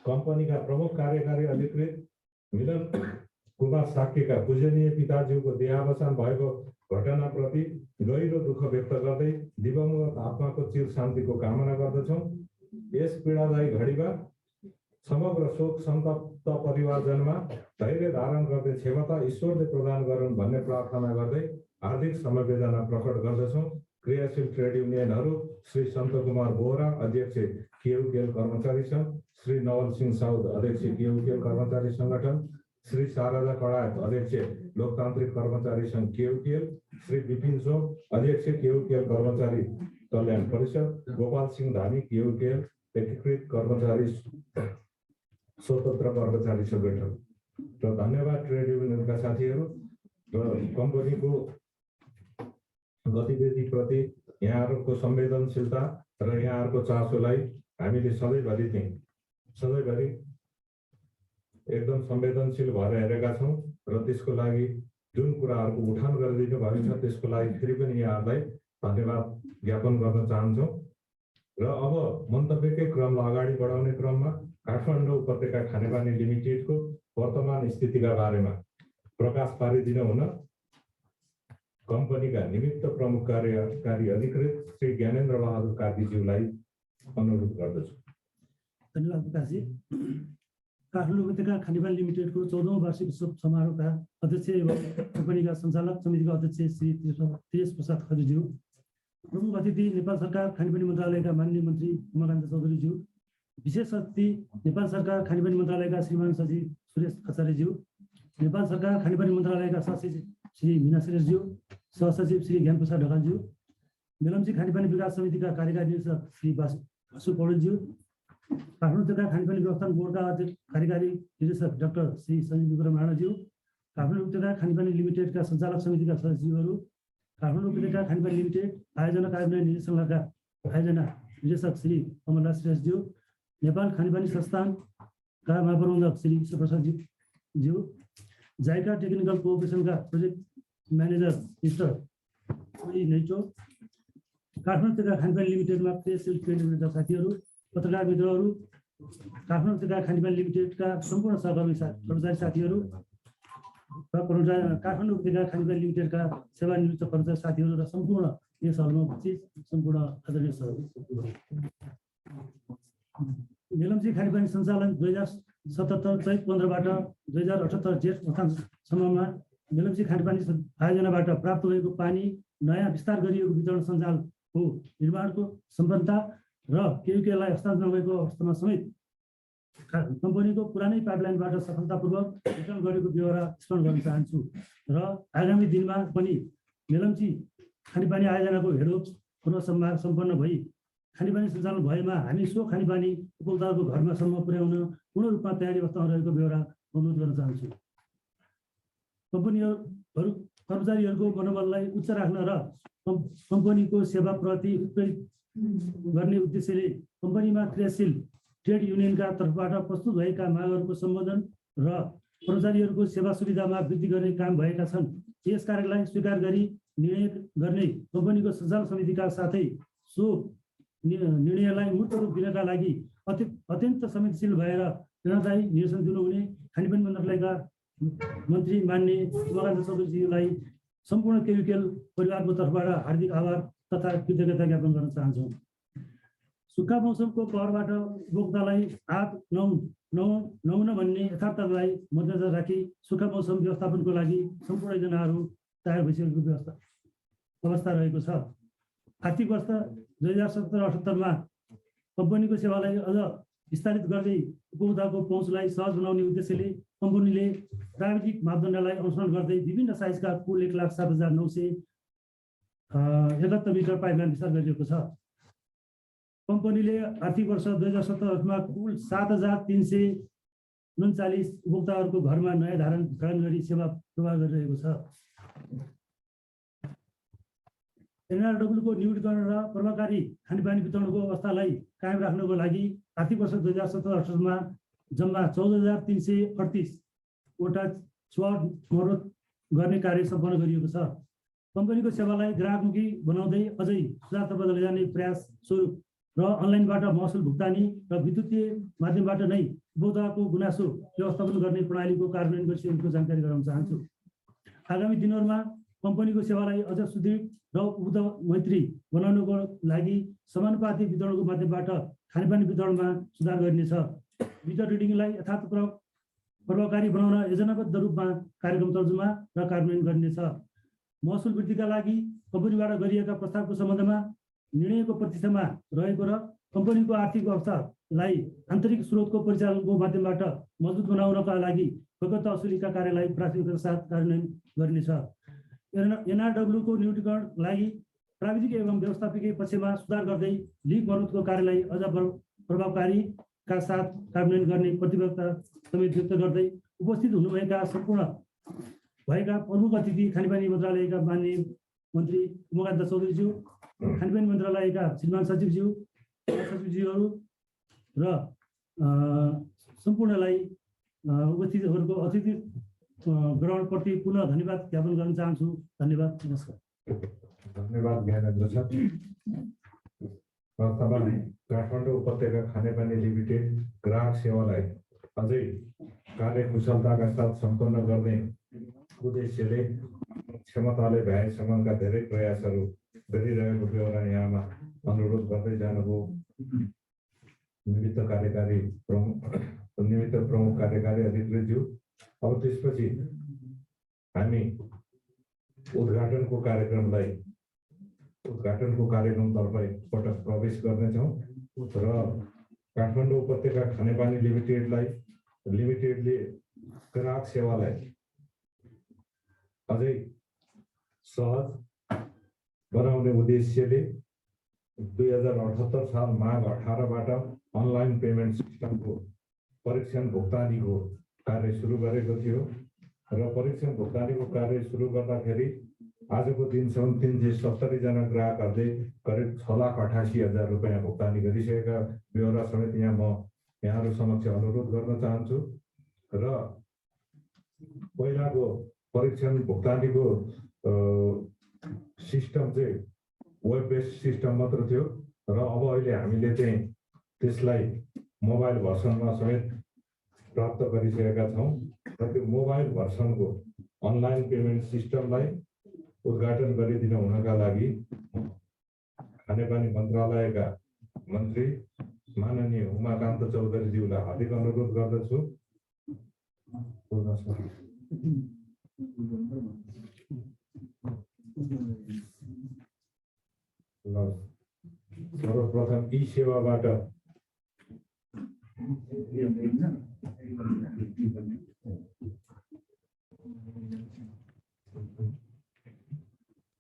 कम्पनीका प्रमुख कार्यकारी अधिकृत मिलन कुमार साक्यका पूजनीय पिताज्यूको देहावसान भएको घटनाप्रति गहिरो दुःख व्यक्त गर्दै दिवंगत आत्माको चिर शान्तिको कामना गर्दछौँ। यस पीडादायी घडीमा समग्र शोक सन्तप्त परिवारजनमा धैर्य धारण गर्ने क्षमता ईश्वरले प्रदान गरून् भन्ने प्रार्थना गर्दै हार्दिक समवेदना प्रकट गर्दछौँ। क्रियाशील ट्रेड युनियनहरू श्री सन्त कुमार बोहरा, अध्यक्ष केओकेएल कर्मचारी सङ्घ, श्री नवल सिंह साउद, अध्यक्ष केओकेएल कर्मचारी सङ्गठन, श्री शारदा कडायत, अध्यक्ष लोकतान्त्रिक कर्मचारी सङ्घ केओकेएल, श्री विपिन सोम, अध्यक्ष केओकेएल कर्मचारी कल्याण परिषद, गोपाल सिंह धामी, केओकेएल एकीकृत कर्मचारी स्वतन्त्र कर्मचारी सङ्गठन र धन्यवाद ट्रेड युनियनका साथीहरू र कम्पनीको गतिविधिप्रति यहाँहरूको संवेदनशीलता र यहाँहरूको चासोलाई हामीले सधैँभरि एकदम संवेदनशील भएर हेरेका छौँ र त्यसको लागि जुन कुराहरूको उठान गरिदिनु भएको छ त्यसको लागि फेरि पनि यहाँहरूलाई धन्यवाद ज्ञापन गर्न चाहन्छौँ। र अब मन्तव्यकै क्रमलाई अगाडि बढाउने क्रममा काठमाडौँ उपत्यका खानेपानी लिमिटेडको वर्तमान स्थितिका बारेमा प्रकाश पारिदिन हुन कम्पनीका निमित्त प्रमुख कार्यकारी अधिकृत श्री ज्ञानेन्द्र बहादुर कार्कीज्यूलाई अनुरोध गर्दछु। धन्यवाद प्रकाशजी। काठमाडौँ उपत्यका खानेपानी लिमिटेडको 14औं वार्षिक उत्सव समारोहका अध्यक्ष एवं कम्पनीका सञ्चालक समितिका अध्यक्ष श्री तेज प्रसाद खरेलज्यू, प्रमुख अतिथि नेपाल सरकार खानेपानी मन्त्रालयका माननीय मन्त्री उमाकान्त चौधरीज्यू, विशेष अतिथि नेपाल सरकार खानेपानी मन्त्रालयका श्रीमान सचिव सुरेश आचार्यज्यू, नेपाल सरकार खानेपानी मन्त्रालयका सचिव श्री मीना श्रेष्ठज्यू, सहसचिव श्री ज्ञानप्रसाद ढकालज्यू, मेलम्ची खानेपानी विकास समितिका कार्यकारी निर्देशक श्री वासु पौडेलज्यू, काठमाडौँ उपत्यका खानेपानी व्यवस्थापन बोर्डका कार्यकारी निर्देशक डाक्टर श्री सञ्जीव विक्रम राणाज्यू, काठमाडौँ उपत्यका खानेपानी लिमिटेडका सञ्चालक समितिका सदस्यहरू, काठमाडौँ उपत्यका खानेपानी लिमिटेड आयोजना कार्यान्वयन निर्देशनालयका आयोजना निर्देशक श्री कमलराज श्रेष्ठज्यू, नेपाल खानेपानी संस्थानका महाप्रबन्धक श्री ईश्वरप्रसादज्यू, जायका टेक्निकल कोअपरेसनका project manager mister Naito, Kathmandu उपत्यका खानेपानी लिमिटेडमा क्रियाशील ट्रेड युनियनका साथीहरू, पत्रकार मित्रहरू, काठमाडौँ उपत्यका खानेपानी लिमिटेडका सम्पूर्ण सहकर्मी कर्मचारी साथीहरू र काठमाडौँ उपत्यका खानेपानी लिमिटेडका सेवानिवृत्त कर्मचारी साथीहरू र सम्पूर्ण यस हलमा उपस्थित सम्पूर्ण आदरणीय सहहरू, मेलम्ची खानेपानी सञ्चालन 2077 चैत 15बाट 2078 जेठ 28 सम्ममा मेलम्ची खानेपानी आयोजनाबाट प्राप्त भएको पानी नयाँ विस्तार गरिएको वितरण सञ्जालको निर्माणको सम्पन्नता र केयुकेलाई हस्तान्तरण नभएको अवस्थामा समेत कम्पनीको पुरानै पाइपलाइनबाट सफलतापूर्वक वितरण गरेको व्यवहार स्मरण गर्न चाहन्छु र आगामी दिनमा पनि मेलम्ची खानेपानी आयोजनाको हेडवर्क पुनः सम्पन्न भई खानेपानी सञ्चालन भएमा हामी सो खानेपानी उपभोक्ताको घरमासम्म पुर्याउन पूर्ण रूपमा तयारी अवस्थामा रहेको व्यवहार अनुरोध गर्न चाहन्छु। कर्मचारीहरूको मनोबललाई उच्च राख्न र कम्पनीको सेवाप्रति उत्प्रेरित गर्ने उद्देश्यले कम्पनीमा क्रियाशील ट्रेड युनियनका तर्फबाट प्रस्तुत भएका मागहरूको सम्बोधन र कर्मचारीहरूको सेवा सुविधामा वृद्धि गर्ने काम भएका छन्। यस कार्यलाई स्वीकार गरी निर्णय गर्ने कम्पनीको सञ्चालन समितिका साथै सो निर्णयलाई मूर्त रूप दिनका लागि अत्यन्त संवेदनशील भएर प्रेरणादायी निर्देशन दिनुहुने खानेपानी मन्त्रालयका मन्त्री मान्य उमाकान्त चौधरीज्यूलाई सम्पूर्ण केमिकल परिवारको तर्फबाट हार्दिक आभार तथा कृतज्ञता ज्ञापन गर्न चाहन्छौँ। सुक्खा मौसमको प्रभावबाट उपभोक्तालाई आँप नहुन भन्ने यथार्थलाई मध्यनजर राखी सुक्खा मौसम व्यवस्थापनको लागि सम्पूर्ण योजनाहरू तयार भइसकेको अवस्था रहेको छ। आर्थिक वर्ष 2077-78 कम्पनीको सेवालाई अझ विस्तारित गर्दै उपभोक्ताको पहुँचलाई सहज बनाउने उद्देश्यले कम्पनीले प्राविधिक मापदण्डलाई अनुसरण गर्दै विभिन्न साइजका कुल 1,07,971 मिटर पाइपलाइन विस्तार गरिएको छ। कम्पनीले आर्थिक वर्ष 2077-मा कुल 7,339 उपभोक्ताहरूको घरमा नयाँ धारण गरी सेवा प्रवाह गरिरहेको छ। एनआरडब्ल्यूको न्यूनीकरण र प्रभावकारी खानेपानी वितरणको अवस्थालाई कायम राख्नको लागि आर्थिक वर्ष 2077-78मा जम्मा 14,338 वटा छुवाट मर्मत गर्ने कार्य सम्पन्न गरिएको छ। कम्पनीको सेवालाई ग्राहकमुखी बनाउँदै अझै सुधारतर्फ लैजाने प्रयास स्वरूप र अनलाइनबाट महसुल भुक्तानी र विद्युतीय माध्यमबाट नै उपभोक्ताको गुनासो व्यवस्थापन गर्ने प्रणालीको कार्यान्वयन गरिसकेको जानकारी गराउन चाहन्छु। आगामी दिनहरूमा कम्पनीको सेवालाई अझ सुदृढ र उपभोक्ता मैत्री बनाउनको लागि समानुपातिक वितरणको माध्यमबाट खानेपानी वितरणमा सुधार गरिनेछ। मिटर रिडिङलाई यथार्थ प्रभावकारी बनाउन योजनाबद्ध रूपमा कार्यक्रम तर्जुमा र कार्यान्वयन गरिनेछ। महसुल वृद्धिका लागि कम्पनीबाट गरिएका प्रस्तावको सम्बन्धमा निर्णयको प्रतीक्षामा रहेको र कम्पनीको आर्थिक अवस्थालाई आन्तरिक स्रोतको परिचालनको माध्यमबाट मजबुत बनाउनका लागि फैकत असुलीका कार्यलाई प्राथमिकताका साथ कार्यान्वयन गरिनेछ। एनआरडब्ल्यूको न्यूनीकरण लागि प्राविधिक एवं व्यवस्थापकीय पक्षमा सुधार गर्दै लिग मर्मतको कार्यलाई अझ प्रभावकारीका साथ कार्यान्वयन गर्ने प्रतिबद्धता समेत व्यक्त गर्दै उपस्थित हुनुभएका सम्पूर्ण प्रमुख अतिथि खानेपानी मन्त्रालयका माननीय मन्त्री उमाकान्त चौधरीज्यू, खानेपानी मन्त्रालयका श्रीमान सचिवज्यूहरू र सम्पूर्णलाई उपस्थितहरूको अतिथि ग्रहणप्रति पुनः धन्यवाद ज्ञापन गर्न चाहन्छु। धन्यवाद, नमस्कार। धन्यवाद ज्ञानेन्द्र सर। काठमाडौँ उपत्यका खानेपानी लिमिटेड ग्राहक सेवालाई अझै कार्यकुशलताका साथ सम्पन्न गर्ने उद्देश्यले क्षमताले भ्याएसम्मका धेरै प्रयासहरू गरिरहेको बेहोरा यहाँमा अनुरोध गर्दै जानुभयो। निमित्त प्रमुख कार्यकारी अधिकृतज्यू। अब त्यसपछि हामी उद्घाटनको कार्यक्रमतर्फ पटक प्रवेश गर्नेछौँ र काठमाडौँ उपत्यका खानेपानी लिमिटेडले ग्राहक सेवालाई अझै सहज बनाउने उद्देश्यले 2078 साल माघ 18बाट अनलाइन पेमेन्ट सिस्टमको परीक्षण भुक्तानीको कार्य सुरु गरेको थियो र परीक्षण भुक्तानीको कार्य सुरु गर्दाखेरि आजको दिनसम्म 370 जना ग्राहकहरूले करिब 6,88,000 रुपियाँ भुक्तानी गरिसकेका बेहोरा समेत यहाँ म यहाँहरू समक्ष अनुरोध गर्न चाहन्छु। र पहिलाको परीक्षण भुक्तानीको सिस्टम चाहिँ वेब बेस्ड सिस्टम मात्र थियो र अब अहिले हामीले चाहिँ त्यसलाई मोबाइल भर्सनमा समेत प्राप्त गरिसकेका छौँ र त्यो मोबाइल भर्सनको अनलाइन पेमेन्ट सिस्टमलाई उद्घाटन गरिदिन हुनका लागि खानेपानी मन्त्रालयका मन्त्री माननीय उमाकान्त चौधरीज्यूलाई हार्दिक अनुरोध गर्दछु। सर्वप्रथम ई सेवाबाट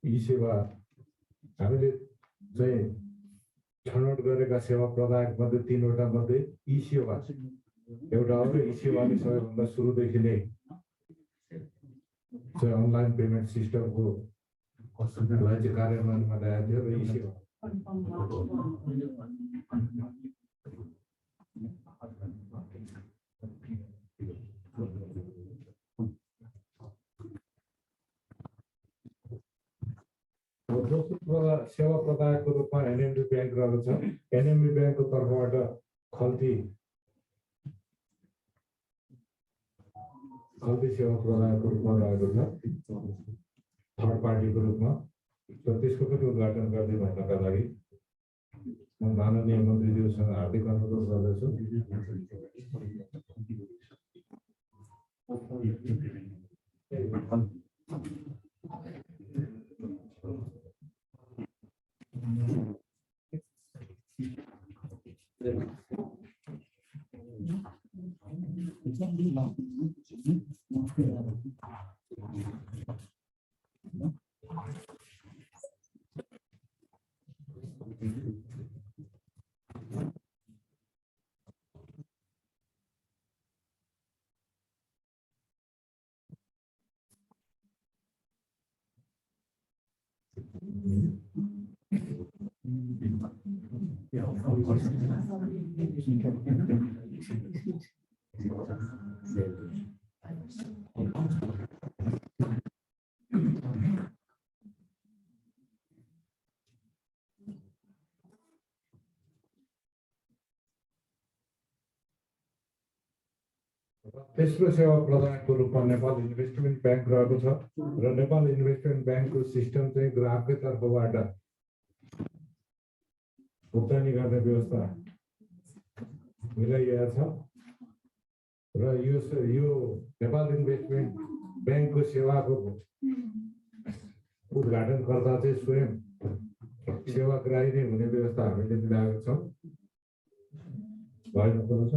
ई सेवा हामीले चाहिँ छनौट गरेका सेवा प्रदायक मध्ये 3 वटा मध्ये ई सेवा एउटा हो। ई सेवाले सबैभन्दा सुरुदेखि नै चाहिँ अनलाइन पेमेन्ट सिस्टमको चाहिँ कार्यान्वयनमा ल्याएको थियो र ई सेवा सेवा प्रदायकको रूपमा एनएमबी ब्याङ्क रहेको छ। एनएमबी ब्याङ्कको तर्फबाट खल्ती सेवा प्रदायकको रूपमा रहेको छ। थर्ड पार्टीको रूपमा त्यसको पनि उद्घाटन गर्दै भन्नका लागि म माननीय मन्त्रीज्यूसँग हार्दिक अनुरोध गर्दछु। तेस्रो सेवा प्रदायकको रूपमा नेपाल इन्भेस्टमेन्ट ब्याङ्क रहेको छ र नेपाल इन्भेस्टमेन्ट ब्याङ्कको सिस्टम चाहिँ ग्राहककै तर्फबाट भुक्तानी गर्ने व्यवस्था मिलाइएको छ र यो नेपाल इन्भेस्टमेन्ट ब्याङ्कको सेवाको उद्घाटनकर्ता चाहिँ स्वयं सेवाग्राही नै हुने व्यवस्था हामीले मिलाएको छौँ। भएन कुरो छ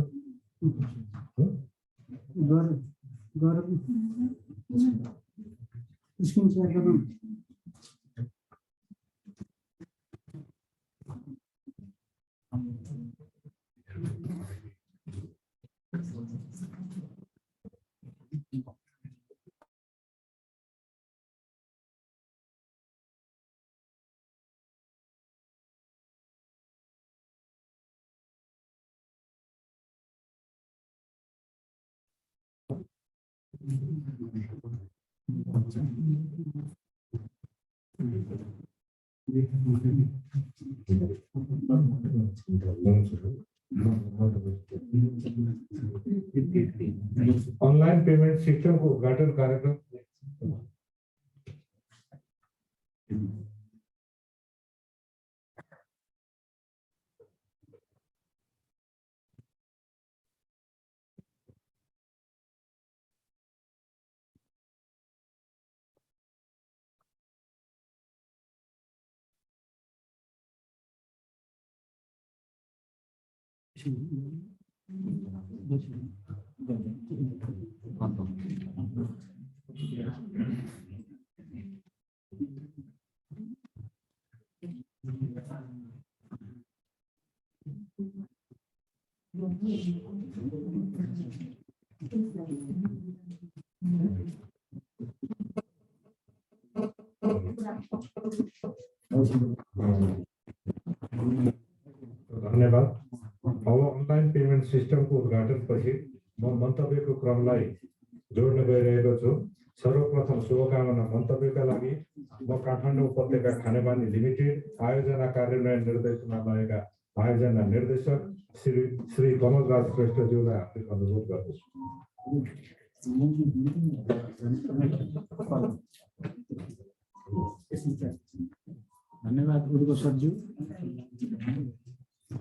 अनलाइन पेमेन्ट सिस्टमको उद्घाटन कार्यक्रम धन्यवाद। अब अनलाइन पेमेन्ट सिस्टमको उद्घाटनपछि म मन्तव्यको क्रमलाई जोड्न गइरहेको छु। सर्वप्रथम शुभकामना मन्तव्यका लागि म काठमाडौँ उपत्यका खानेपानी लिमिटेड आयोजना कार्यान्वयन निर्देशनालयका आयोजना निर्देशक श्री कमलराज श्रेष्ठज्यूलाई हार्दिक अनुरोध गर्दछु। धन्यवाद उर्गो सरज्यू।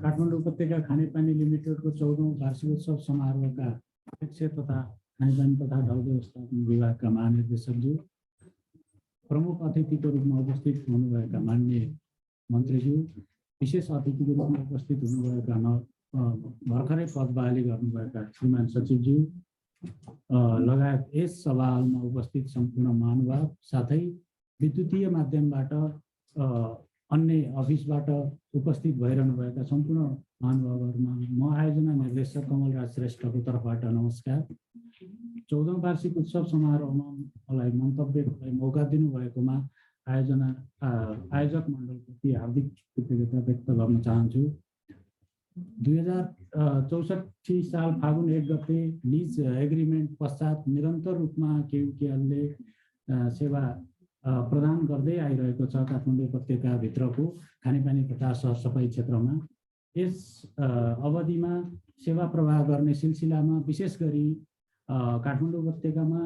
काठमाडौँ उपत्यका खानेपानी लिमिटेडको 14औं वार्षिकोत्सव समारोहका अध्यक्ष तथा खानेपानी तथा ढल व्यवस्थापन विभागका महानिर्देशकज्यू, प्रमुख अतिथिको रूपमा उपस्थित हुनुभएका माननीय मन्त्रीज्यू, विशेष अतिथिको रूपमा उपस्थित हुनुभएका भर्खरै पद बहाली गर्नुभएका श्रीमान सचिवज्यू लगायत यस सभामा उपस्थित सम्पूर्ण महानुभाव, साथै विद्युतीय माध्यमबाट अन्य अफिसबाट उपस्थित भइरहनुभएका सम्पूर्ण महानुभावहरूमा म आयोजना निर्देशक कमलराज श्रेष्ठको तर्फबाट नमस्कार। 14औं वार्षिक उत्सव समारोहमा मलाई मन्तव्यलाई मौका दिनुभएकोमा आयोजक मण्डलप्रति हार्दिक कृतज्ञता व्यक्त गर्न चाहन्छु। 2064 साल फागुन 1 गते लिज एग्रिमेन्ट पश्चात निरन्तर रूपमा केयुकेएलले सेवा प्रदान गर्दै आइरहेको छ काठमाडौँ उपत्यकाभित्रको खानेपानी तथा सरसफाइ क्षेत्रमा। यस अवधिमा सेवा प्रवाह गर्ने सिलसिलामा विशेष गरी काठमाडौँ उपत्यकामा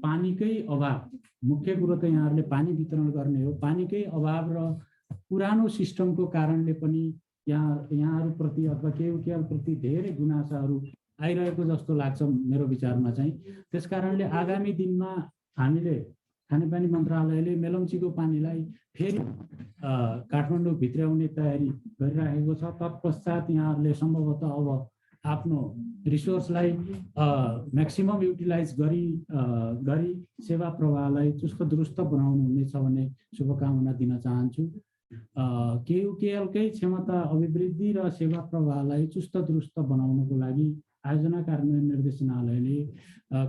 पानीकै अभाव मुख्य कुरो त यहाँहरूले पानी वितरण गर्ने हो। पानीकै अभाव र पुरानो सिस्टमको कारणले पनि यहाँहरूप्रति अथवा केयुकेएलप्रति धेरै गुनासाहरू आइरहेको जस्तो लाग्छ मेरो विचारमा चाहिँ। त्यसकारणले आगामी दिनमा हामीले खानेपानी मन्त्रालयले मेलम्चीको पानीलाई फेरि काठमाडौँ भित्र्याउने तयारी गरिराखेको छ। तत्पश्चात यहाँहरूले सम्भवतः अब आफ्नो रिसोर्सलाई म्याक्सिमम युटिलाइज गरी सेवा प्रवाहलाई चुस्त दुरुस्त बनाउनु हुनेछ भन्ने शुभकामना दिन चाहन्छु। केयुकेएलकै क्षमता अभिवृद्धि र सेवा प्रवाहलाई चुस्त दुरुस्त बनाउनको लागि आयोजना कार्यान्वयन निर्देशनालयले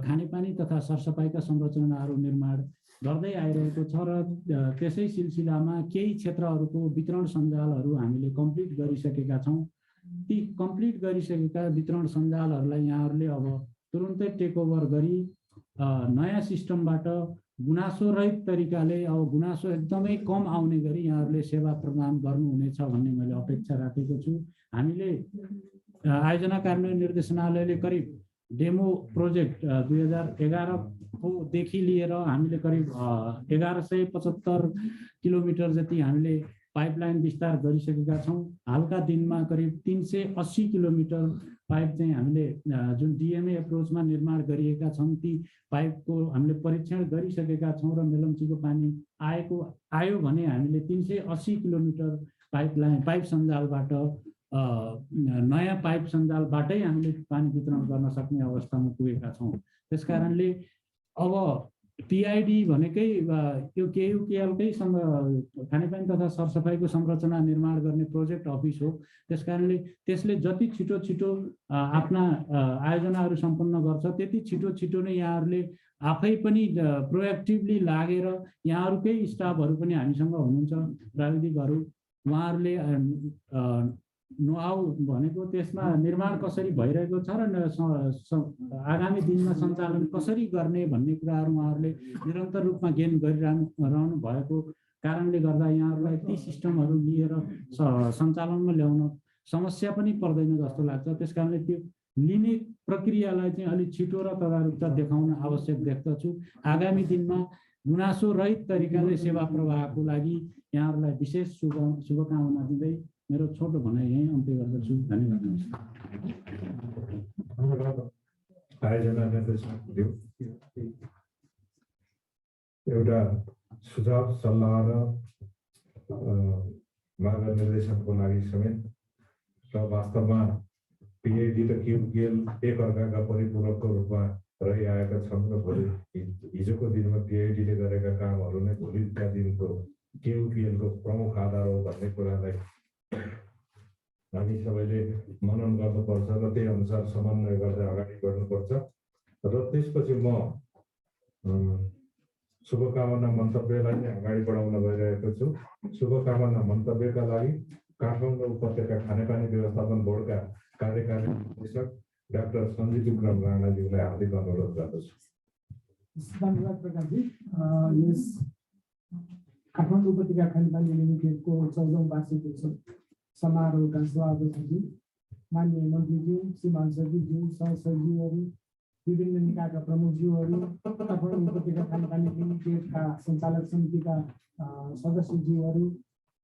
खानेपानी तथा सरसफाइका संरचनाहरू निर्माण गर्दै आइरहेको छ र त्यसै सिलसिलामा केही क्षेत्रहरूको वितरण सञ्जालहरू हामीले कम्प्लिट गरिसकेका छौँ। ती कम्प्लिट गरिसकेका वितरण सञ्जालहरूलाई यहाँहरूले अब तुरुन्तै टेकओभर गरी नयाँ सिस्टमबाट गुनासो रहित तरिकाले अब गुनासो एकदमै कम आउने गरी यहाँहरूले सेवा प्रदान गर्नुहुनेछ भन्ने मैले अपेक्षा राखेको छु। हामीले आयोजना कार्यान्वयन निर्देशनालयले करिब डेमो प्रोजेक्ट 2011 देखि लिएर हामीले करिब 1175 किलोमिटर जति हामीले पाइपलाइन विस्तार गरिसकेका छौँ। हालका दिनमा करिब 380 किलोमिटर पाइप चाहिँ हामीले जुन डिएमए एप्रोचमा निर्माण गरिएका छन् ती पाइपको हामीले परीक्षण गरिसकेका छौँ र मेलम्चीको पानी आयो भने हामीले 380 किलोमिटर पाइप सञ्जालबाट नयाँ पाइप सञ्जालबाटै हामीले पानी वितरण गर्न सक्ने अवस्थामा पुगेका छौँ। त्यसकारणले अब पिआइडी भनेकै यो केयुकेएलकै खानेपानी तथा सरसफाइको संरचना निर्माण गर्ने प्रोजेक्ट अफिस हो। त्यसकारणले त्यसले जति छिटो आफ्ना आयोजनाहरू सम्पन्न गर्छ त्यति छिटो नै यहाँहरूले आफै पनि प्रोएक्टिभली लागेर यहाँहरूकै स्टाफहरू पनि हामीसँग हुनुहुन्छ, प्राविधिकहरू, उहाँहरूले नोहाउ भनेको त्यसमा निर्माण कसरी भइरहेको छ र आगामी दिनमा सञ्चालन कसरी गर्ने भन्ने कुराहरू उहाँहरूले निरन्तर रूपमा गेन गरिरहनु भएको कारणले गर्दा यहाँहरूलाई ती सिस्टमहरू लिएर सञ्चालनमा ल्याउन समस्या पनि पर्दैन जस्तो लाग्छ। त्यसकारणले त्यो लिने प्रक्रियालाई चाहिँ अलिक छिटो र तदारुकता देखाउन आवश्यक देख्दछु। आगामी दिनमा गुनासो रहित तरिकाले सेवा प्रवाहको लागि यहाँहरूलाई विशेष शुभकामना दिँदै मेरो छोटो भनाइ यहीँ अन्त्य गर्दछु। धन्यवाद। आयोजना निर्देशक एउटा सुझाव सल्लाह र मार्ग निर्देशनको लागि समेत र वास्तवमा पिआइडी र केयुकेएल एक अर्काका परिपूरकको रूपमा रहिआएका छन् र भोलि हिजोको दिनमा पिआइडीले गरेका कामहरू नै भोलिका दिनको केयुकेएलको प्रमुख आधार हो भन्ने कुरालाई हामी सबैले मनन गर्नुपर्छ र त्यही अनुसार समन्वय गर्दै अगाडि बढ्नुपर्छ। र त्यसपछि म शुभकामना मन्तव्यलाई नै अगाडि बढाउन गइरहेको छु। शुभकामना मन्तव्यका लागि काठमाडौँ उपत्यका खानेपानी व्यवस्थापन बोर्डका कार्यकारी निर्देशक डाक्टर सञ्जीव विक्रम राणाज्यूलाई हार्दिक अनुरोध गर्दछु। धन्यवाद प्रकाशजी। यस काठमाडौँ उपत्यका खानेपानी लिमिटेडको 14औं वार्षिक उत्सव समारोहका सभापतिज्यू, माननीय मन्त्रीज्यू, श्रीमान सचिवज्यू, सहसचिवहरू, विभिन्न निकायका प्रमुखज्यूहरू, काठमाडौँ उपत्यका खानेपानी लिमिटेडका सञ्चालक समितिका सदस्यज्यूहरू,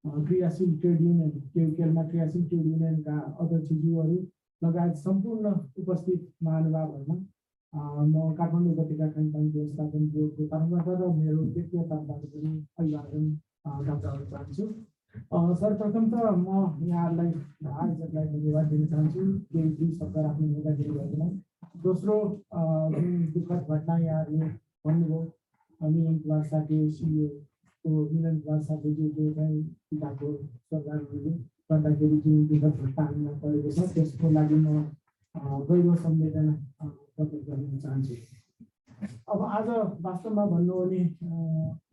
क्रियाशील ट्रेड युनियन केयुकेएलमा क्रियाशील ट्रेड युनियनका अध्यक्षज्यूहरू लगायत सम्पूर्ण उपस्थित महानुभावहरूमा म काठमाडौँ उपत्यका खानेपानी व्यवस्थापन बोर्डको तर्फबाट र मेरो व्यक्तिगत तर्फबाट पनि अभिवादन ज्ञापन गर्न चाहन्छु। सर्वप्रथम त म यहाँहरूलाई आयोजकलाई धन्यवाद दिन चाहन्छु केही दुई शब्द राख्ने मौका दिनुभएकोमा। दोस्रो जुन दुःखद घटना यहाँहरूले भन्नुभयो मिलन कुमार साके सिइओको मिलन कुमार साकेजी जो चाहिँ पिताको सरकारहरूले गर्दाखेरि जुन दुःखद घटना हामीमा परेको छ त्यसको लागि म गहिरो संवेदना प्रकट गर्न चाहन्छु। अब आज वास्तवमा भन्नु हो भने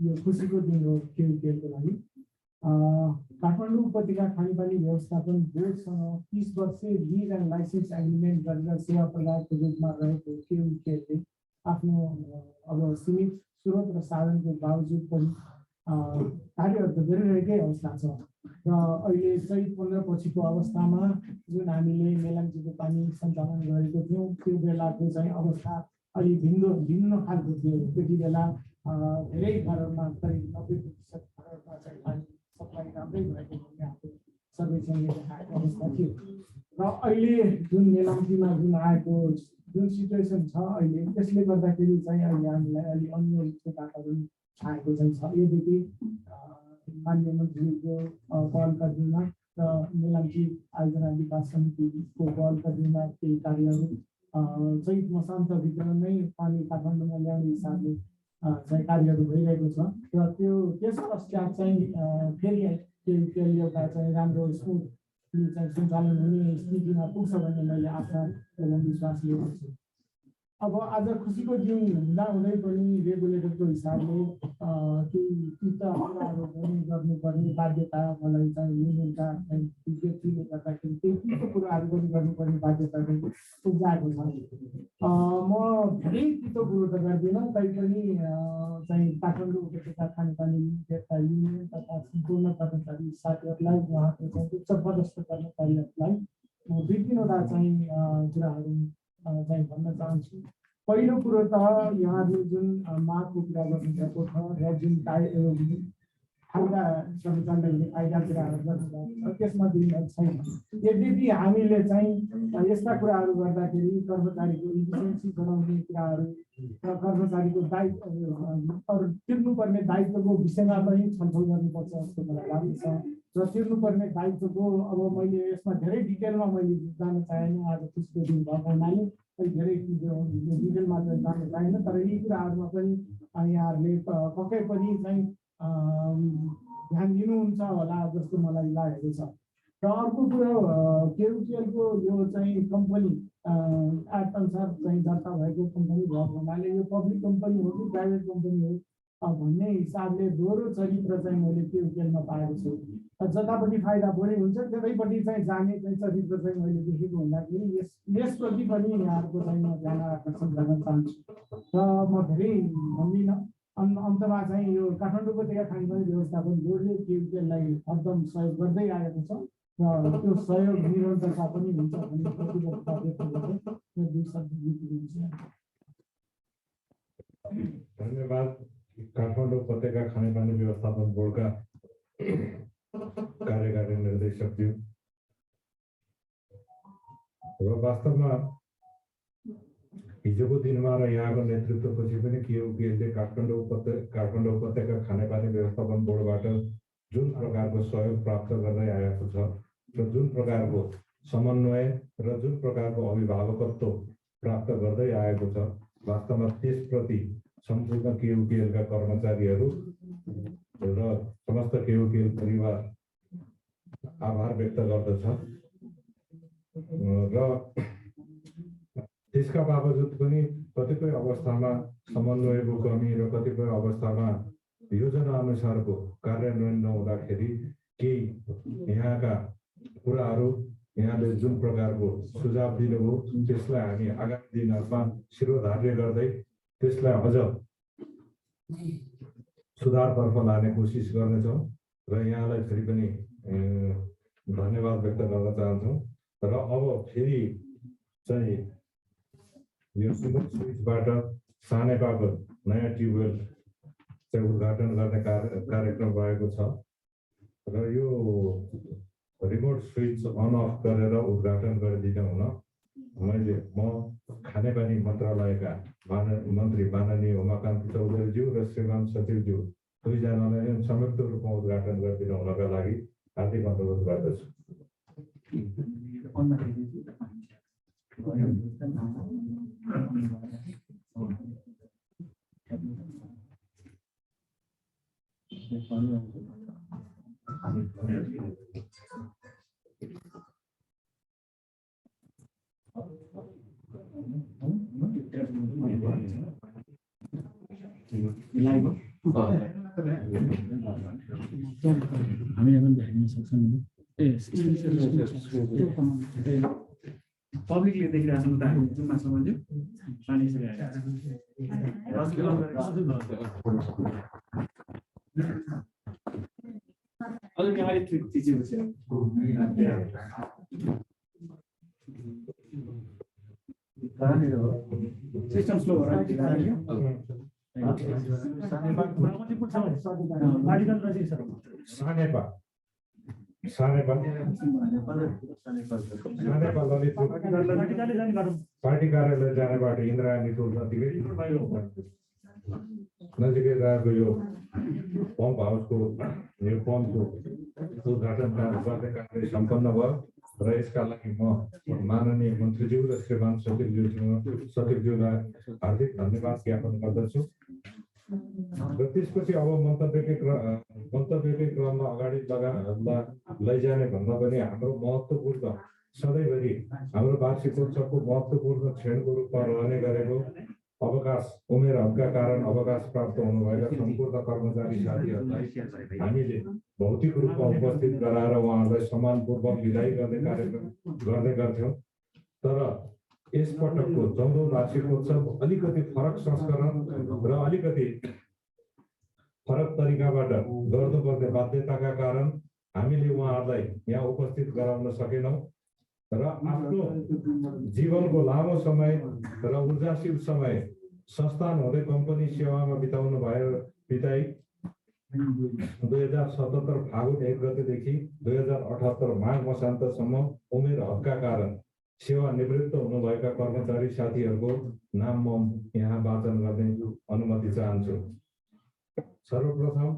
यो खुसीको दिन हो केयुकेएलको लागि। काठमाडौँ उपत्यका खानेपानी व्यवस्थापन बोर्डसँग 30 वर्षीय लिज एन्ड लाइसेन्स एग्रिमेन्ट गरेर सेवा प्रदायकको रूपमा रहेको केयुकेएलले आफ्नो अब सीमित स्रोत र साधनको बावजुद पनि कार्यहरू त गरिरहेकै अवस्था छ र अहिले चैत 15 पछिको अवस्थामा जुन हामीले मेलम्चीको पानी सञ्चालन गरेको थियौँ त्यो बेलाको चाहिँ अवस्था अलि भिन्न खालको थियो। त्यति बेला धेरै घरहरूमा करिब 90% घरहरूमा चाहिँ पानी सप्लाई राम्रै भएको भन्ने हाम्रो सर्वेक्षणले देखाएको अवस्था थियो र अहिले जुन मेलम्चीमा जुन आएको जुन सिचुएसन छ अहिले त्यसले गर्दाखेरि चाहिँ अहिले हामीलाई अलि अन्य वातावरण आएको चाहिँ छ। यद्यपि माननीय मन्त्रीको पहल कदमीमा र मेलम्ची आयोजना विकास समितिको पहल कदमीमा केही कार्यहरू चैत मसान्तभित्र नै पानी काठमाडौँमा ल्याउने हिसाबले चाहिँ कार्यहरू भइरहेको छ र त्यस पश्चात चाहिँ फेरि केही एउटा चाहिँ राम्रो स्मुथ चाहिँ सञ्चालन हुने स्थितिमा पुग्छ भन्ने मैले आशा एवं विश्वास लिएको छु। अब आज खुसीको दिन हुँदाहुँदै पनि रेगुलेटरको हिसाबले ती त कुराहरू पनि गर्नुपर्ने बाध्यता मलाई चाहिँ युनियनका व्यक्तिले गर्दाखेरि त्यतिको कुराहरू पनि गर्नुपर्ने बाध्यता चाहिँ उब्जाएको छ। म धेरै तितो कुरो त गर्दिनँ तैपनि चाहिँ काठमाडौँ उपत्यका खानेपानी लिमिटेडका युनियन तथा सम्पूर्ण कर्मचारी साथीहरूलाई उहाँको चाहिँ उच्चपदस्थ कर्मचारीहरूलाई म दुई तिनवटा चाहिँ कुराहरू चाहिँ भन्न चाहन्छु। पहिलो कुरो त यहाँले जुन मागको कुरा गर्नुभएको छ र जुन फाइदा कर्मचारीले हुने फाइदा कुराहरू गर्नुभएको छ त्यसमा दुई छैन। यद्यपि हामीले चाहिँ यस्ता कुराहरू गर्दाखेरि कर्मचारीको इफिसियन्सी बढाउने कुराहरू र कर्मचारीको दायित्व तिर्नुपर्ने दायित्वको विषयमा पनि छलफल गर्नुपर्छ जस्तो मलाई लाग्छ र तिर्नुपर्ने दायित्वको अब मैले यसमा धेरै डिटेलमा मैले जान चाहेन। आज खुसीको दिन भएको हुनाले धेरै डिटेलमा जान चाहेन तर यी कुराहरूमा पनि यहाँहरूले पक्कै पनि चाहिँ ध्यान दिनुहुन्छ होला जस्तो मलाई लागेको छ। र अर्को कुरो केयुटिएलको यो चाहिँ कम्पनी एक्ट अनुसार चाहिँ दर्ता भएको कम्पनी भएको हुनाले यो पब्लिक कम्पनी हो कि प्राइभेट कम्पनी हो भन्ने हिसाबले दोहोरो चरित्र चाहिँ मैले केयुटिएलमा पाएको छु। जतापट्टि फाइदा बढी हुन्छ त्यतैपट्टि चाहिँ जाने चाहिँ चरित्र चाहिँ मैले देखेको हुँदाखेरि यसप्रति पनि यहाँहरूको चाहिँ म ध्यान आकर्षण गर्न चाहन्छु र म धेरै भन्दिनँ। अन्तमा चाहिँ यो काठमाडौँ उपत्यका खानेपानी व्यवस्थापन बोर्डले केयुटिएललाई हरदम सहयोग गर्दै आएको छ र त्यो सहयोग निरन्तरता पनि हुन्छ भन्ने प्रतिबद्धता व्यक्त गर्दै यो दुई शब्द दिन्छु। धन्यवाद। काठमाडौँ उपत्यका खानेपानी व्यवस्थापन बोर्डका कार्यकारी निर्देशकज्यू र वास्तवमा हिजोको दिनमा र यहाँको नेतृत्वपछि पनि केयुटिएलले काठमाडौँ उपत्यका खानेपानी व्यवस्थापन बोर्डबाट जुन प्रकारको सहयोग प्राप्त गर्दै आएको छ र जुन प्रकारको समन्वय र जुन प्रकारको अभिभावकत्व प्राप्त गर्दै आएको छ वास्तवमा त्यसप्रति सम्पूर्ण केयुटिएलका कर्मचारीहरू र समस्त केयुटिएल परिवार आभार व्यक्त गर्दछ र त्यसका बावजुद पनि कतिपय अवस्थामा समन्वयको कमी र कतिपय अवस्थामा योजना अनुसारको कार्यान्वयन नहुँदाखेरि केही यहाँका कुराहरू यहाँले जुन प्रकारको सुझाव दिनुभयो त्यसलाई हामी आगामी दिनहरूमा शिरोधार्य गर्दै त्यसलाई अझ सुधारतर्फ लाने कोसिस गर्नेछौँ र यहाँलाई फेरि पनि धन्यवाद व्यक्त गर्न चाहन्छौँ। र अब फेरि चाहिँ यो सुमन स्विचबाट सानेपाको नयाँ ट्युबवेल चाहिँ उद्घाटन गर्ने कार्यक्रम रहेको छ र यो रिमोट स्विच अन अफ गरेर उद्घाटन गरिदिन हुन म खानेपानी मन्त्रालयका मन्त्री माननीय उमाकान्त चौधरीज्यू र श्रीमान सचिवज्यू दुईजनालाई संयुक्त रूपमा उद्घाटन गरिदिन हुनका लागि हार्दिक अनुरोध गर्दछु। हामी पनि देख्न सक्छौँ। पब्लिकले देखिरहेको छ त हामी जुम्मा सम्बन्धी पानी अझ यहाँ सिस्टम स्लो हो ब्राह्मणजी पुग्छ भने बालिका नजिक छ। सानेपा ललितपुर बालिकाले जाने बाटो पार्टी कार्यालय जाने बाटो इन्द्रायणी टोल नजिकै रहेको यो पम्प हाउसको यो पम्पको उद्घाटन गर्ने कार्य सम्पन्न भयो र यसका लागि म माननीय मन्त्रीज्यू र श्रीमान सचिवज्यूलाई हार्दिक धन्यवाद ज्ञापन गर्दछु। र त्यसपछि अब मन्तव्यकै क्रममा अगाडि लैजाने भन्दा पनि हाम्रो महत्त्वपूर्ण सधैँभरि हाम्रो वार्षिकोत्सवको महत्त्वपूर्ण क्षणको रूपमा रहने गरेको अवकाश उमेर हकका कारण अवकाश प्राप्त हुनुभएका सम्पूर्ण कर्मचारी साथीहरूलाई हामीले भौतिक रूपमा उपस्थित गराएर उहाँहरूलाई सम्मानपूर्वक विदाई गर्ने कार्यक्रम गर्ने गर्थ्यौँ। तर यसपटकको 14औं वार्षिकोत्सव अलिकति फरक संस्करण र अलिकति फरक तरिकाबाट गर्नुपर्ने बाध्यताका कारण हामीले उहाँहरूलाई यहाँ उपस्थित गराउन सकेनौँ र आफ्नो जीवनको लामो समय र ऊर्जाशील समय संस्थान हुँदै कम्पनी सेवामा बिताई 2077 फागुन 1 गतेदेखि 2078 माघ मसान्तसम्म उमेर हकका कारण सेवानिवृत्त हुनुभएका कर्मचारी साथीहरूको नाम म यहाँ वाचन गर्ने अनुमति चाहन्छु। सर्वप्रथम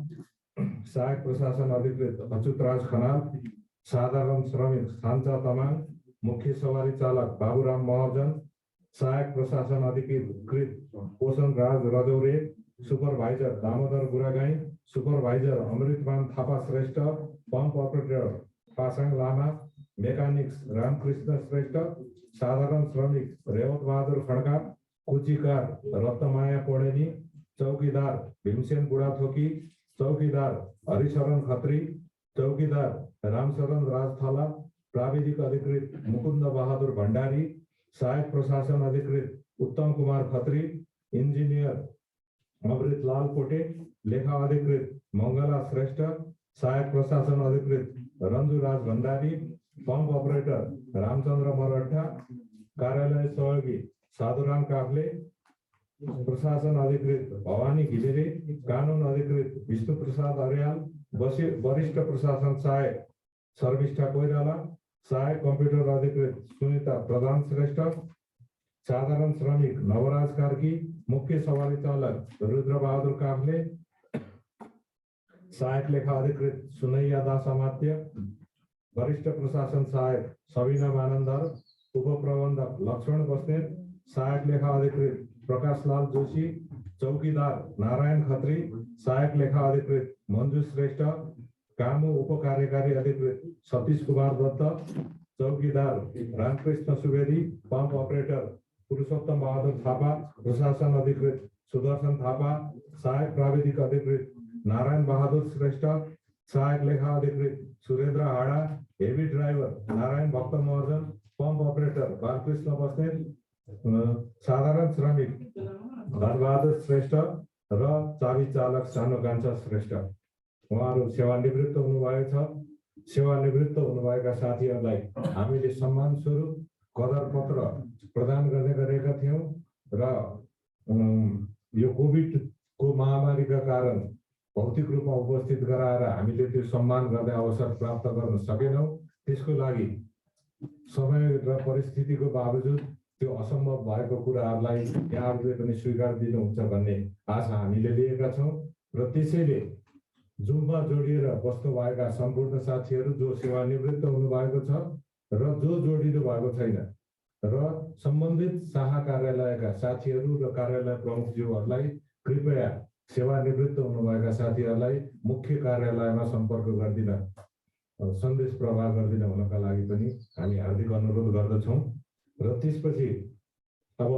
सहायक प्रशासन अधिकृत अच्युतराज खनाल, साधारण श्रमिक सान्चा तमाङ, मुख्य सवारी चालक बाबुराम महर्जन, सहायक प्रशासन अधिकृत Poshan Raj Rajaure, supervisor Damodar Guragai, supervisor Amritman Thapa Shrestha, pump operator Pasang Lama, mechanics Ramkrishna Shrestha, साधारण श्रमिक रेवत बहादुर खड्का, कुचीकार रत्नमाया पौडेनी, चौकीदार भीमसेन बुढाथोकी, चौकीदार हरिशरण खत्री, चौकीदार रामशरण राजथला, प्राविधिक अधिकृत मुकुन्द बहादुर भण्डारी, सहायक प्रशासन अधिकृत उत्तम कुमार खत्री, इन्जिनियर अमृतलाल पोटे, लेखा अधिकृत मङ्गला श्रेष्ठ, सहायक प्रशासन अधिकृत रञ्जुराज भण्डारी, पम्प अपरेटर रामचन्द्र मरठा, कार्यालय सहयोगी साधुराम काफ्ले, प्रशासन अधिकृत भवानी घिमिरे, कानुन अधिकृत विष्णु प्रसाद अर्याल, वरिष्ठ प्रशासन सहायक सर्विष्ठा कोइराला, सहायक कम्प्युटर अधिकृत सुनिता प्रधान श्रेष्ठ, साधारण श्रमिक नवराज कार्की, मुख्य सवारी चालक रुद्र बहादुर काफ्ले, सहायक लेखा अधिकृत सुनैया दास अमात्य, वरिष्ठ प्रशासन सहायक सबिना मानन्दर, उपप्रबन्धक लक्ष्मण बस्नेत, सहायक लेखा अधिकृत प्रकाशलाल जोशी, चौकीदार नारायण खत्री, सहायक लेखा अधिकृत मञ्जु श्रेष्ठ, कामु उपकार्यकारी अधिकृत सतीश कुमार दत्त, चौकीदार रामकृष्ण सुवेदी, पम्प अपरेटर पुरुषोत्तम बहादुर थापा, प्रशासन अधिकृत सुदर्शन थापा, सहायक प्राविधिक अधिकृत नारायण बहादुर श्रेष्ठ, सहायक लेखा अधिकृत सुरेन्द्र हाडा, हेभी ड्राइभर नारायण भक्त महर्जन, पम्प अपरेटर बालकृष्ण बस्नेत, साधारण श्रमिक धनबहादुर श्रेष्ठ र चाबी चालक सानो कान्छा श्रेष्ठ उहाँहरू सेवानिवृत्त हुनुभएको छ। सेवानिवृत्त हुनुभएका साथीहरूलाई हामीले सम्मान स्वरूप कदर पत्र प्रदान गर्ने गरेका थियौँ र यो कोभिडको महामारीका कारण भौतिक रूपमा उपस्थित गराएर हामीले त्यो सम्मान गर्ने अवसर प्राप्त गर्न सकेनौँ। त्यसको लागि समय र परिस्थितिको बावजुद त्यो असम्भव भएको कुराहरूलाई यहाँहरूले पनि स्वीकार दिनुहुन्छ भन्ने आशा हामीले लिएका छौँ र त्यसैले जुममा जोडिएर बस्नुभएका सम्पूर्ण साथीहरू जो सेवानिवृत्त हुनुभएको छ र जो जोडिनु भएको छैन र सम्बन्धित शाखा कार्यालयका साथीहरू र कार्यालय प्रमुखज्यूहरूलाई कृपया सेवानिवृत्त हुनुभएका साथीहरूलाई मुख्य कार्यालयमा सम्पर्क गर्दिन सन्देश प्रवाह गर्दिन हुनका लागि पनि हामी हार्दिक अनुरोध गर्दछौँ। र त्यसपछि अब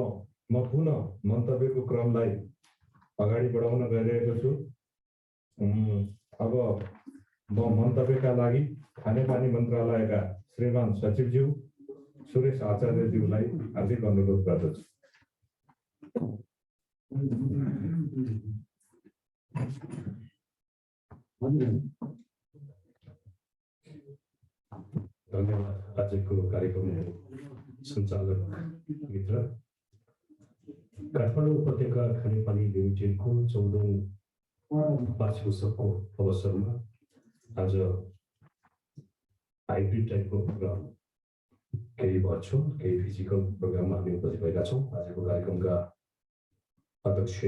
म पुनः मन्तव्यको क्रमलाई अगाडि बढाउन गइरहेको छु। अब म मन्तव्यका लागि खानेपानी मन्त्रालयका श्रीमान सचिवज्यू सुरेश आचार्यज्यूलाई हार्दिक अनुरोध गर्दछु। धन्यवाद आजको कार्यक्रमको सञ्चालक मित्र। काठमाडौँ उपत्यका खानेपानी लिमिटेडको 14औं वार्षिक उत्सवको अवसरमा आज हाइब्रिड टाइपको प्रोग्राम, केही भर्चुअल केही फिजिकल प्रोग्राममा हामी उपस्थित भएका छौँ। आजको कार्यक्रमका अध्यक्ष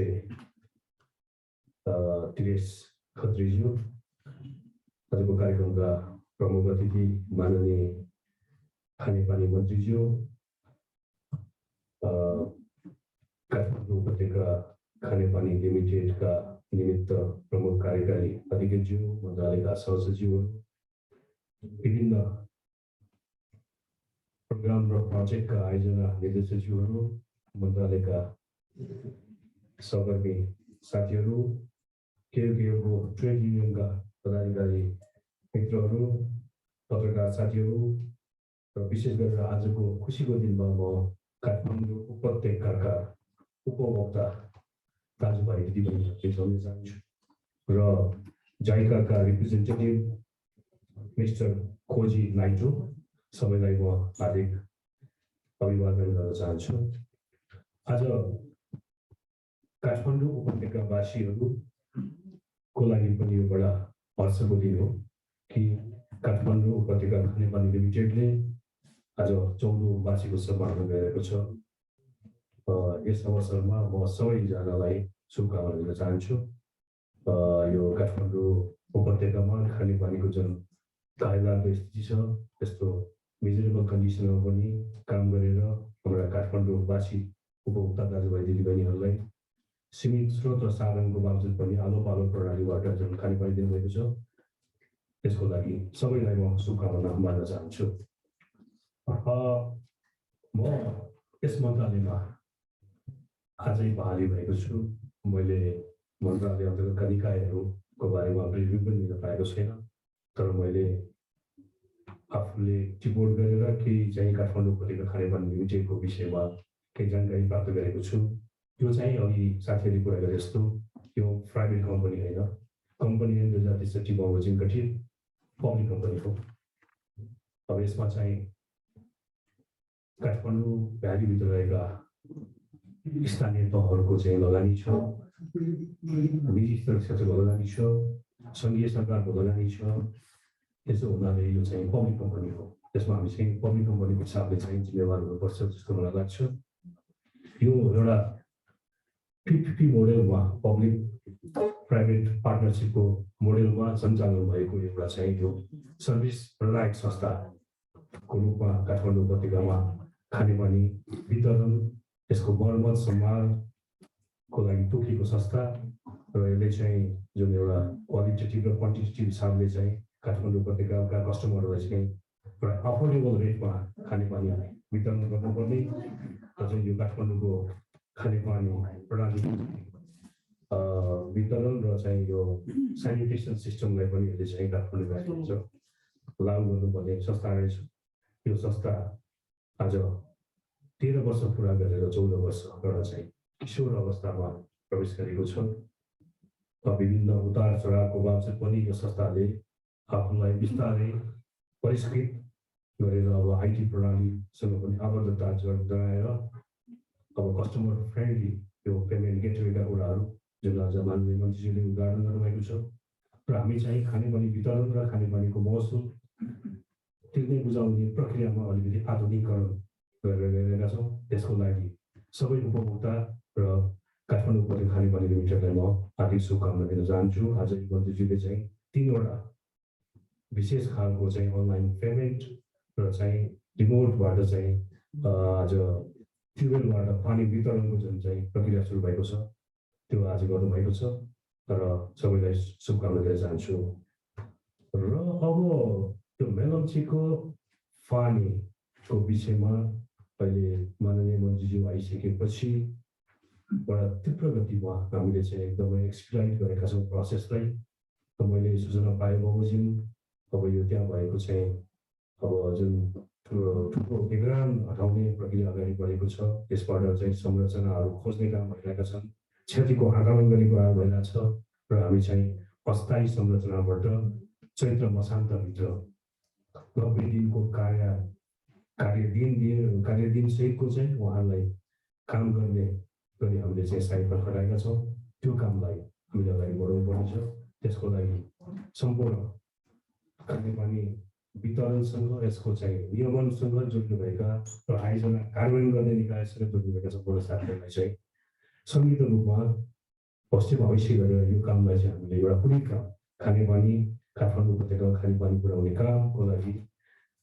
दिनेश खत्रीज्यू, आजको कार्यक्रमका प्रमुख अतिथि माननीय खानेपानी मन्त्रीज्यू, काठमाडौँ उपत्यका खानेपानी लिमिटेडका निमित्त प्रमुख कार्यकारी अधिकारीज्यू, मन्त्रालयका सहसचिवहरू, विभिन्न प्रोग्राम र प्रोजेक्टका आयोजना निर्देशकज्यूहरू, मन्त्रालयका सहकर्मी साथीहरू, केयुको ट्रेड युनियनका पदाधिकारी मित्रहरू, पत्रकार साथीहरू र विशेष गरेर आजको खुसीको दिनमा म काठमाडौँ उपत्यकाका उपभोक्ता दाजुभाइ दिदीबहिनीहरू भेटाउन चाहन्छु र जाइकाका रिप्रेजेन्टेटिभ मिस्टर खोजी नाइटो, सबैलाई म हार्दिक अभिवादन गर्न चाहन्छु। आज काठमाडौँ उपत्यकावासीहरूको लागि पनि यो बडा हर्षको दिन हो कि काठमाडौँ उपत्यका खानेपानी लिमिटेडले आज 14औं वार्षिक उत्सव मान्न गइरहेको छ। यस अवसरमा म सबैजनालाई शुभकामना दिन चाहन्छु। यो काठमाडौँ उपत्यकामा खानेपानीको जुन कायदाको स्थिति छ, त्यस्तो मिजरेबल कन्डिसनमा पनि काम गरेर हाम्रा काठमाडौँवासी उपभोक्ता दाजुभाइ दिदीबहिनीहरूलाई सीमित स्रोत र साधनको बावजुद पनि आलो पालो प्रणालीबाट जुन खानेपानी दिनुभएको छ, त्यसको लागि सबैलाई म शुभकामना मान्न चाहन्छु। म यस मन्त्रालयमा आजै बहाली भएको छु। मैले मन्त्रालय अन्तर्गतका निकायहरूको बारेमा रिभ्यू पनि लिन पाएको छैन, तर मैले आफूले टिपोट गरेर केही चाहिँ काठमाडौँ उपत्यका खानेपानी लिमिटेडको विषयमा केही जानकारी प्राप्त गरेको छु। यो चाहिँ अघि साथीहरूले कुरा गरे जस्तो यो प्राइभेट कम्पनी होइन, कम्पनी एन्ड 2063 बमोजिम गठित पब्लिक कम्पनी हो। अब यसमा चाहिँ काठमाडौँ भ्यालीभित्र रहेका स्थानीय तहहरूको चाहिँ लगानी छ, निजी क्षेत्रको लगानी छ, सङ्घीय सरकारको लगानी छ। त्यसो हुनाले यो चाहिँ पब्लिक कम्पनी हो। त्यसमा हामी चाहिँ पब्लिक कम्पनीको हिसाबले चाहिँ जिम्मेवार हुनुपर्छ जस्तो मलाई लाग्छ। यो एउटा PPP मोडेलमा, पब्लिक प्राइभेट पार्टनरसिपको मोडेलमा सञ्चालन भएको एउटा चाहिँ यो सर्भिस प्रदायक संस्थाको रूपमा काठमाडौँ उपत्यकामा खानेपानी वितरण, यसको मर्मत सम्हालको लागि तोकिएको संस्था र यसले चाहिँ जुन एउटा क्वालिटेटिभ र क्वान्टिटेटिभ हिसाबले चाहिँ काठमाडौँ उपत्यकाका कस्टमरहरूलाई चाहिँ एउटा अफोर्डेबल रेटमा खानेपानी वितरण गर्नुपर्ने र चाहिँ यो काठमाडौँको खानेपानी प्रणाली वितरण र चाहिँ यो सेनिटेसन सिस्टमलाई पनि यसले चाहिँ काठमाडौँमा लागू गर्नुपर्ने संस्था रहेछ। यो संस्था आज 13 वर्ष पुरा गरेर 14 वर्ष एउटा चाहिँ किशोर अवस्थामा प्रवेश गरेको छ। विभिन्न उतार चढावको बावजुद पनि यो संस्थाले आफूलाई बिस्तारै परिष्कृत गरेर अब IT प्रणालीसँग पनि आबद्धता जनाएर अब कस्टमर फ्रेन्डली यो पेमेन्ट गेटवेका कुराहरू जुन आज माननीय मन्त्रीज्यूले उद्घाटन गर्नुभएको छ र हामी चाहिँ खानेपानी वितरण र खानेपानीको महसुल तिर्ने बुझाउने प्रक्रियामा अलिकति आधुनिकीकरण गरेर गइरहेका छौँ। त्यसको लागि सबै उपभोक्ता र काठमाडौँ उपत्यका खानेपानी लिमिटेडलाई म हार्दिक शुभकामना दिन चाहन्छु। आज मन्त्रीज्यूले चाहिँ 3वटा विशेष खालको चाहिँ अनलाइन पेमेन्ट र चाहिँ रिमोटबाट चाहिँ आज ट्युबवेलबाट पानी वितरणको जुन चाहिँ प्रक्रिया सुरु भएको छ, त्यो आज गर्नुभएको छ र सबैलाई शुभकामना दिन चाहन्छु। र अब त्यो मेलम्चीको पानीको विषयमा अहिले माननीय मन्त्रीज्यू आइसकेपछि बडा तीव्र गतिमा हामीले चाहिँ एकदमै एक्सपिडाइट गरेका छौँ प्रोसेसलाई। मैले सूचना पाएँ बमोजिम अब यो त्यहाँ भएको चाहिँ अब जुन ठुलो निगरान हटाउने प्रक्रिया अगाडि बढेको छ, त्यसबाट चाहिँ संरचनाहरू खोज्ने काम भइरहेका छन्, क्षतिको आकलन गर्ने कुरा भइरहेको छ र हामी चाहिँ अस्थायी संरचनाबाट चैत्र मसान्तभित्र 90 दिनको कार्यदिन सहितको चाहिँ उहाँलाई काम गर्ने गर्ने हामीले चाहिँ साइडमा खटाएका छौँ। त्यो कामलाई हामीले अगाडि बढाउनु पर्नेछ। त्यसको लागि सम्पूर्ण खानेपानी वितरणसँग यसको चाहिँ नियमनसँग जोड्नुभएका र आयोजना कार्यान्वयन गर्ने निकायसँग जोड्नुभएका सम्पूर्ण साथीहरूलाई चाहिँ संयुक्त रूपमा पश्चिम भविष्य गरेर यो कामलाई चाहिँ हामीले एउटा पुरै काम खानेपानी काठमाडौँ उपत्यकामा खानेपानी पुर्याउने कामको लागि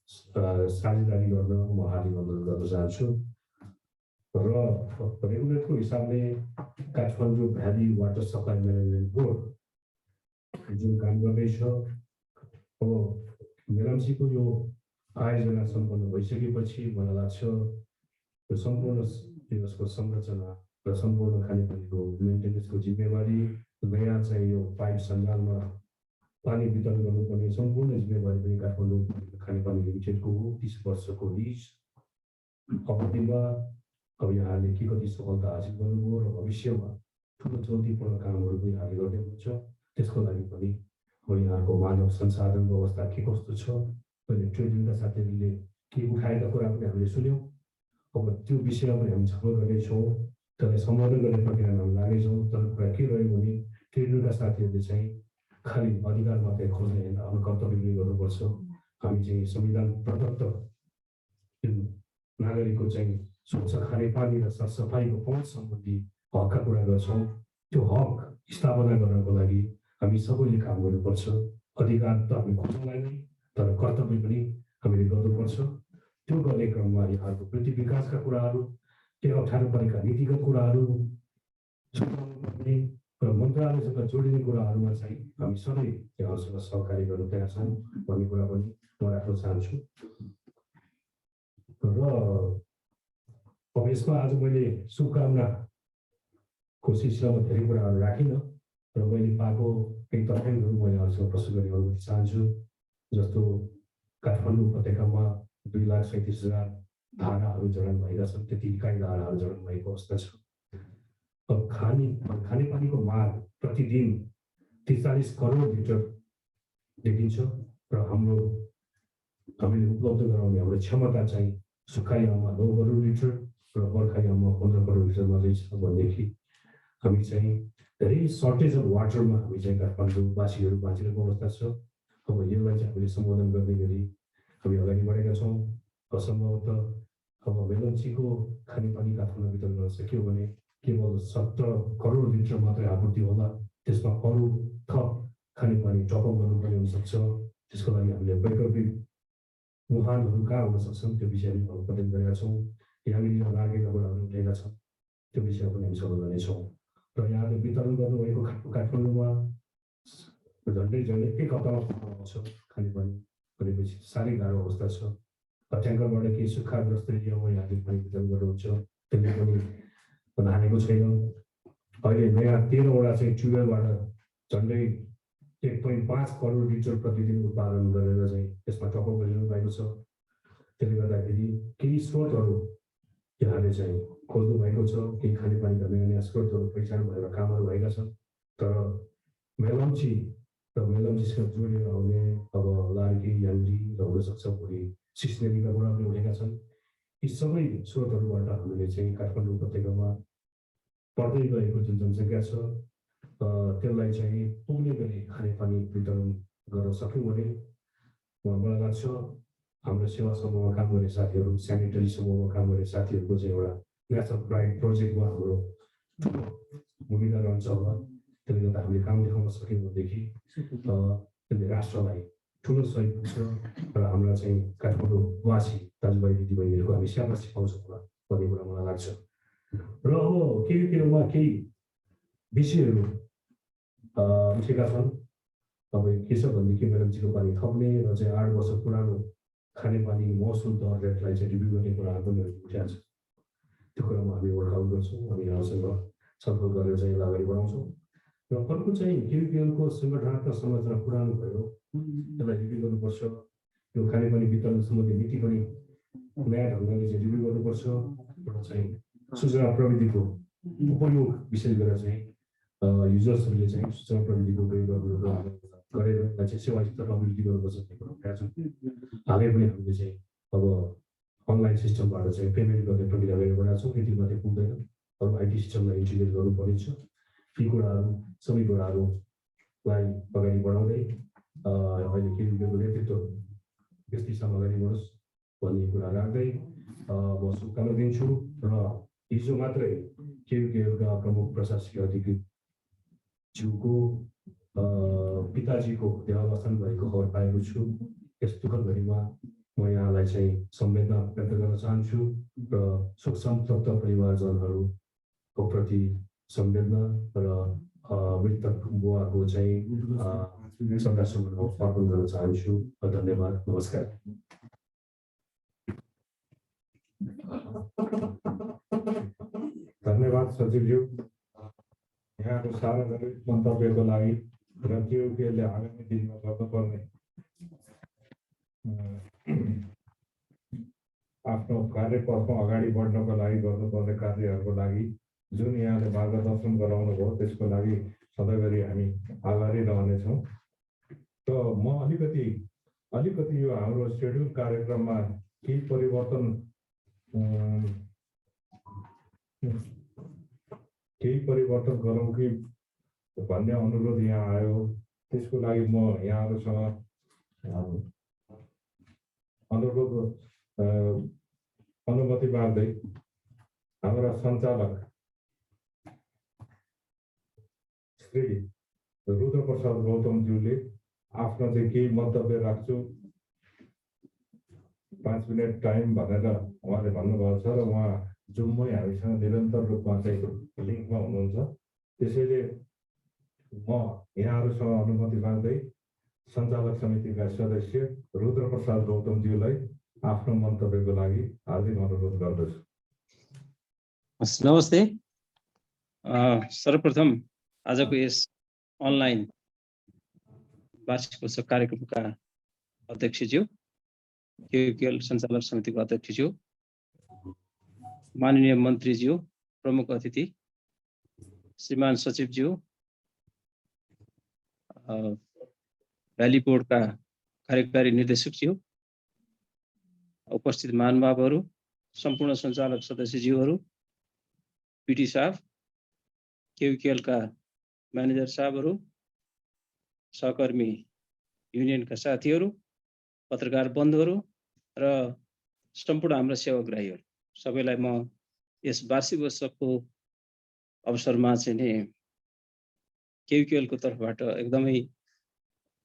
साझेदारी गर्न म हार्दिक अनुरोध गर्न चाहन्छु। र रेगुलेटरको हिसाबले Kathmandu valley water supply management board जुन काम गर्दैछ, अब मेलम्चीको यो आयोजना सम्पन्न भइसकेपछि मलाई लाग्छ यो सम्पूर्ण यसको संरचना र सम्पूर्ण खानेपानीको मेन्टेनेन्सको जिम्मेवारी, नयाँ चाहिँ यो पाइप सञ्जालमा पानी वितरण गर्नुपर्ने सम्पूर्ण जिम्मेवारी पनि काठमाडौँ खानेपानी लिमिटेडको हो। 30 वर्षको लिज अवधिमा अब यहाँले के कति सफलता हासिल गर्नुभयो र भविष्यमा ठुलो चुनौतीपूर्ण कामहरू पनि यहाँले गर्दै हुनुहुन्छ। त्यसको लागि पनि अब यहाँको मानव संसाधनको अवस्था के कस्तो छ, अहिले ट्रेड युनियनका साथीहरूले के उठाएका कुरा पनि हामीले सुन्यौँ। अब त्यो विषयमा पनि हामी छलफल गर्नेछौँ, त्यसलाई सम्बोधन गर्ने प्रक्रियामा हामी लागेछौँ। तर कुरा के रह्यो भने ट्रेड युनियनका साथीहरूले चाहिँ खालि अधिकार मात्रै खोज्ने होइन, आफ्नो कर्तव्य पनि गर्नुपर्छ। हामी चाहिँ संविधान प्रदत्त नागरिकको चाहिँ स्वच्छ खानेपानी र सरसफाइको पहुँच सम्बन्धी हकका कुरा गर्छौँ। त्यो हक स्थापना गर्नको लागि हामी सबैले काम गर्नुपर्छ। अधिकार त हामी खोज्नलाई नै, तर कर्तव्य पनि हामीले गर्नुपर्छ। त्यो गर्ने क्रममा यहाँहरूको वृद्धि विकासका कुराहरू, त्यो अप्ठ्यारो परेका नीतिगत कुराहरू र मन्त्रालयसँग जोडिने कुराहरूमा चाहिँ हामी सबै यहाँहरूसँग सहकारी गर्न तयार छौँ भन्ने कुरा पनि म राख्न चाहन्छु। र अब यसमा आज मैले शुभकामनाको सिलसिलामा धेरै कुराहरू राखिनँ र मैले पाएको केही तथ्याङ्कहरू म यहाँहरूसँग प्रस्तुत गर्ने अनुमति चाहन्छु। जस्तो काठमाडौँ उपत्यकामा 2,37,000 धाराहरू जडान भएका छन्, त्यति इकाइ धाराहरू जडान भएको अवस्था छ। अब खानेपानीको माग प्रतिदिन 43 करोड लिटर देखिन्छ र हामीले उपलब्ध गराउने हाम्रो क्षमता चाहिँ सुक्खायाममा 9 करोड लिटर र बर्खायाममा 15 करोड लिटर मात्रै छ भनेदेखि हामी चाहिँ धेरै सर्टेज अफ वाटरमा हामी चाहिँ काठमाडौँवासीहरू बाँचिरहेको अवस्था छ। अब यसलाई चाहिँ हामीले सम्बोधन गर्ने गरी हामी अगाडि बढेका छौँ। असम्भवतः अब मेलम्चीको खानेपानी काठमाडौँ वितरण गर्न सक्यो भने केवल 17 करोड लिटर मात्रै आपूर्ति होला। त्यसमा अरू थप खानेपानी टपअप गर्नुपर्ने हुनसक्छ। त्यसको लागि हामीले वैकल्पिक मुहानहरू कहाँ हुन सक्छन् त्यो विषयमा हामी प्रदान गरेका छौँ। यहाँनिर लागेका कुराहरू उठेका छन्, त्यो विषय पनि हामी सल्लाह गर्नेछौँ। र यहाँले वितरण गर्नुभएको काठमाडौँमा झन्डै 1 हप्तामा आउँछ खानेपानी भनेपछि साह्रै गाह्रो अवस्था छ। ट्याङ्करबाट केही सुक्खाग्रस्त एरियामा यहाँले पानी वितरण गर्नुहुन्छ, त्यसले पनि हानेको छैन। अहिले नयाँ 13वटा चाहिँ ट्युबवेलबाट झन्डै 1.5 करोड लिटर प्रतिदिन उत्पादन गरेर चाहिँ त्यसमा टपअप गरिरहनु भएको छ। त्यसले गर्दाखेरि केही स्रोतहरू यहाँले चाहिँ खोज्नु भएको छ, केही खानेपानीका नयाँ नयाँ स्रोतहरू पहिचान भएर कामहरू भएका छन्। तर मेलम्ची र मेलम्चीसँग जोडेर आउने अब लार्की, याङ्गी र हुनसक्छ भोलि सिस्नेरीका कुरा पनि उठेका छन्। यी सबै स्रोतहरूबाट हामीले चाहिँ काठमाडौँ उपत्यकामा बढ्दै गएको जुन जनसङ्ख्या छ त्यसलाई चाहिँ पुग्ने गरी खानेपानी वितरण गर्न सक्यौँ भने मलाई लाग्छ हाम्रो सेवा समूहमा काम गर्ने साथीहरू, सेनिटरी समूहमा काम गर्ने साथीहरूको चाहिँ एउटा नेसनल प्राइड प्रोजेक्टमा हाम्रो ठुलो भूमिका रहन्छ होला। त्यसले गर्दा हामीले काम देखाउन सक्यौँ भनेदेखि त्यसले राष्ट्रलाई ठुलो सहयोग पुग्छ र हाम्रा चाहिँ काठमाडौँवासी दाजुभाइ दिदीबहिनीहरूको हामी स्याबासी पाउँछौँ होला भन्ने कुरा मलाई लाग्छ। र अब केही कुरोमा केही विषयहरू उठेका छन्। अब के छ भनेदेखि मेलम्चीको पानी थप्ने र चाहिँ 8 वर्ष पुरानो खानेपानी महसुल दर रेटलाई चाहिँ रिभ्यू गर्ने कुराहरू पनि उठेका छ। त्यो कुरामा हामी वर्कआउट गर्छौँ, हामी यहाँसँग छलफल गरेर चाहिँ यसलाई अगाडि बढाउँछौँ। र अर्को चाहिँ केविपिएलको सङ्गठनात्मक संरचना पुरानो भयो, त्यसलाई रिभ्यू गर्नुपर्छ। यो खानेपानी वितरण सम्बन्धी नीति पनि नयाँ ढङ्गले चाहिँ रिभ्यू गर्नुपर्छ र चाहिँ सूचना प्रविधिको उपयोग विशेष गरेर चाहिँ युजर्सहरूले चाहिँ सूचना प्रविधिको उपयोग गरेर चाहिँ सेवा स्तर अभिवृद्धि गर्नुपर्छ भन्ने कुरा उठाएका छौँ। हालै पनि हामीले चाहिँ अब अनलाइन सिस्टमबाट चाहिँ पेमेन्ट गर्ने प्रक्रिया गरेर बढाएको छौँ, यति मात्रै पुग्दैन। आइटी सिस्टमलाई इन्टिग्रेट गर्नुपर्नेछ। यी कुराहरू सबै कुराहरूलाई अगाडि बढाउँदै अहिले केयुकेको नेतृत्व यस दिशामा अगाडि बढोस् भन्ने कुरा राख्दै म शुभकामना दिन्छु। र हिजो मात्रै केयुकेका प्रमुख प्रशासकीय अधिकृत ज्यूको पिताजीको देहावसान भएको खबर पाएको छु। यस दुःखद घडीमा म यहाँलाई चाहिँ संवेदना व्यक्त गर्न चाहन्छु र शोक सन्तप्त परिवारजनहरूको प्रति संवेदना र मृतक बुवाको चाहिँ श्रद्धासुमन अर्पण गर्न चाहन्छु। धन्यवाद, नमस्कार। धन्यवाद सचिवज्यू, यहाँको सार्वजनिक मन्तव्यको लागि र केयुकेले आगामी दिनमा गर्नुपर्ने आफ्नो कार्यपथमा अगाडि बढ्नको लागि गर्नुपर्ने कार्यहरूको लागि जुन यहाँले मार्गदर्शन गराउनु भयो त्यसको लागि सधैँभरि हामी आभारी रहनेछौँ। त म अलिकति यो हाम्रो सेड्युल कार्यक्रममा केही परिवर्तन गरौँ कि भन्ने अनुरोध यहाँ आयो। त्यसको लागि म यहाँहरूसँग अनुमति माग्दै हाम्रा सञ्चालक श्री रुद्रप्रसाद गौतमज्यूले आफ्नो चाहिँ केही मन्तव्य राख्छु 5 मिनट टाइम भनेर उहाँले भन्नुभएको छ र उहाँ जुममै हामीसँग निरन्तर रूपमा चाहिँ लिङ्कमा हुनुहुन्छ। त्यसैले म यहाँहरूसँग अनुमति माग्दै सञ्चालक समितिका सदस्य रुद्रप्रसाद गौतमज्यूलाई आफ्नो मन्तव्यको लागि हार्दिक अनुरोध गर्दछु। नमस्ते। सर्वप्रथम आजको यस अनलाइन वार्षिक उत्सव कार्यक्रमका अध्यक्षज्यू, केयुकेएल सञ्चालक समितिको अध्यक्षज्यू, माननीय मन्त्रीज्यू, प्रमुख अतिथि श्रीमान सचिवज्यू, भ्याली बोर्डका कार्यकारी निर्देशकज्यू, उपस्थित महानुभावहरू, सम्पूर्ण सञ्चालक सदस्यज्यूहरू, पिटी साहब, केयुकेएलका म्यानेजर साहबहरू, सहकर्मी युनियनका साथीहरू, पत्रकार बन्धुहरू र सम्पूर्ण हाम्रा सेवाग्राहीहरू सबैलाई म यस वार्षिक उत्सवको अवसरमा चाहिँ नि केयुकेएलको तर्फबाट एकदमै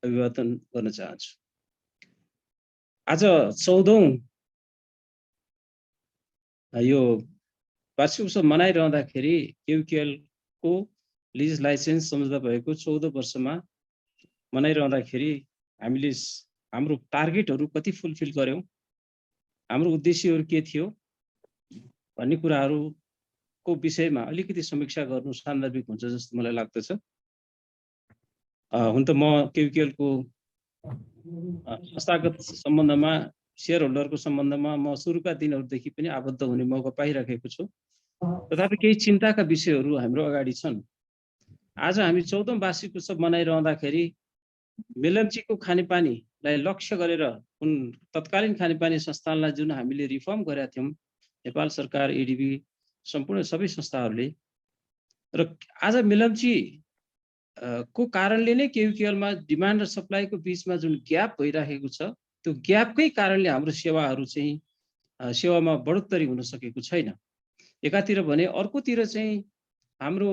अभिवादन गर्न चाहन्छु। आज 14औं यो वार्षिक उत्सव मनाइरहँदाखेरि केयुकेएलको लिज लाइसेन्स सम्झौता भएको 14 वर्षमा मनाइरहँदाखेरि हामीले हाम्रो टार्गेटहरू कति फुलफिल गर्यौं, हाम्रो उद्देश्यहरू के थियो भन्ने कुराहरूको विषयमा अलिकति समीक्षा गर्नु सान्दर्भिक हुन्छ जस्तो मलाई लाग्दछ। हुन त म केयुकेएलको संस्थागत सम्बन्धमा, शेयर होल्डरको सम्बन्धमा म सुरुका दिनहरूदेखि पनि आबद्ध हुने मौका पाइराखेको छु। तथापि केही चिन्ताका विषयहरू हाम्रो अगाडि छन्। आज हामी 14औं वार्षिक उत्सव मनाइरहँदाखेरि मेलम्चीको खानेपानीलाई लक्ष्य गरेर उन तत्कालीन खानेपानी संस्थानलाई जुन हामीले रिफर्म गरेका थियौं, नेपाल सरकार, एडिबी, सम्पूर्ण सबै संस्थाहरूले, र आज मेलम्ची को कारणले नै केयुकेएलमा डिमान्ड र सप्लाईको बीचमा जुन ग्याप भइराखेको छ, त्यो ग्यापकै कारणले हाम्रो सेवाहरू चाहिँ सेवामा बढोत्तरी हुन सकेको छैन एकातिर भने। अर्कोतिर चाहिँ हाम्रो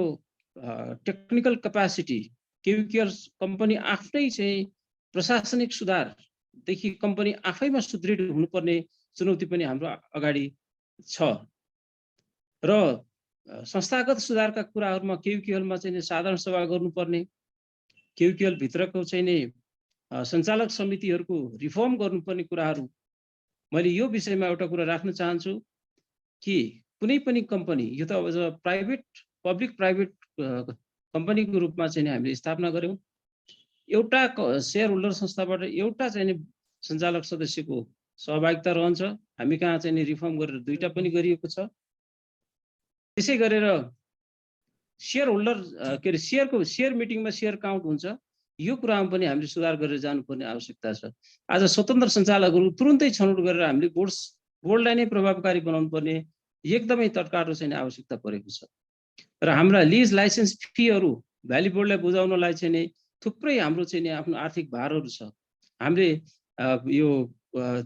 टेक्निकल क्यापासिटी, केयुकेएल कम्पनी आफ्नै चाहिँ प्रशासनिक सुधारदेखि कम्पनी आफैमा सुदृढ हुनुपर्ने चुनौती पनि हाम्रो अगाडि छ। र संस्थागत सुधारका कुराहरूमा केयुकेएलमा चाहिँ साधारण सभा गर्नुपर्ने, केयुकेएल भित्रको चाहिँ नि सञ्चालक समितिहरूको रिफर्म गर्नुपर्ने कुराहरू, मैले यो विषयमा एउटा कुरा राख्न चाहन्छु कि कुनै पनि कम्पनी, यो त अब पब्लिक प्राइभेट कम्पनीको रूपमा चाहिँ हामीले स्थापना गर्यौं। एउटा शेयर होल्डर संस्थाबाट एउटा चाहिँ सञ्चालक सदस्यको सहभागिता रहन्छ। हामी कहाँ चाहिँ रिफर्म गरेर 2टा पनि गरिएको छ। त्यसै गरेर शेयर होल्डर के अरे शेयर मिटिङमा शेयर काउन्ट हुन्छ, यो कुरामा पनि हामीले सुधार गरेर जानुपर्ने आवश्यकता छ। आज स्वतन्त्र सञ्चालकहरू तुरुन्तै छनौट गरेर हामीले बोर्डलाई नै प्रभावकारी बनाउनु पर्ने एकदमै तत्काल चाहिँ आवश्यकता परेको छ र हाम्रा लिज लाइसेन्स फीहरू भ्याली बोर्डलाई बुझाउनलाई चाहिँ नि थुप्रै हाम्रो चाहिँ नि आफ्नो आर्थिक भारहरू छ। हामीले यो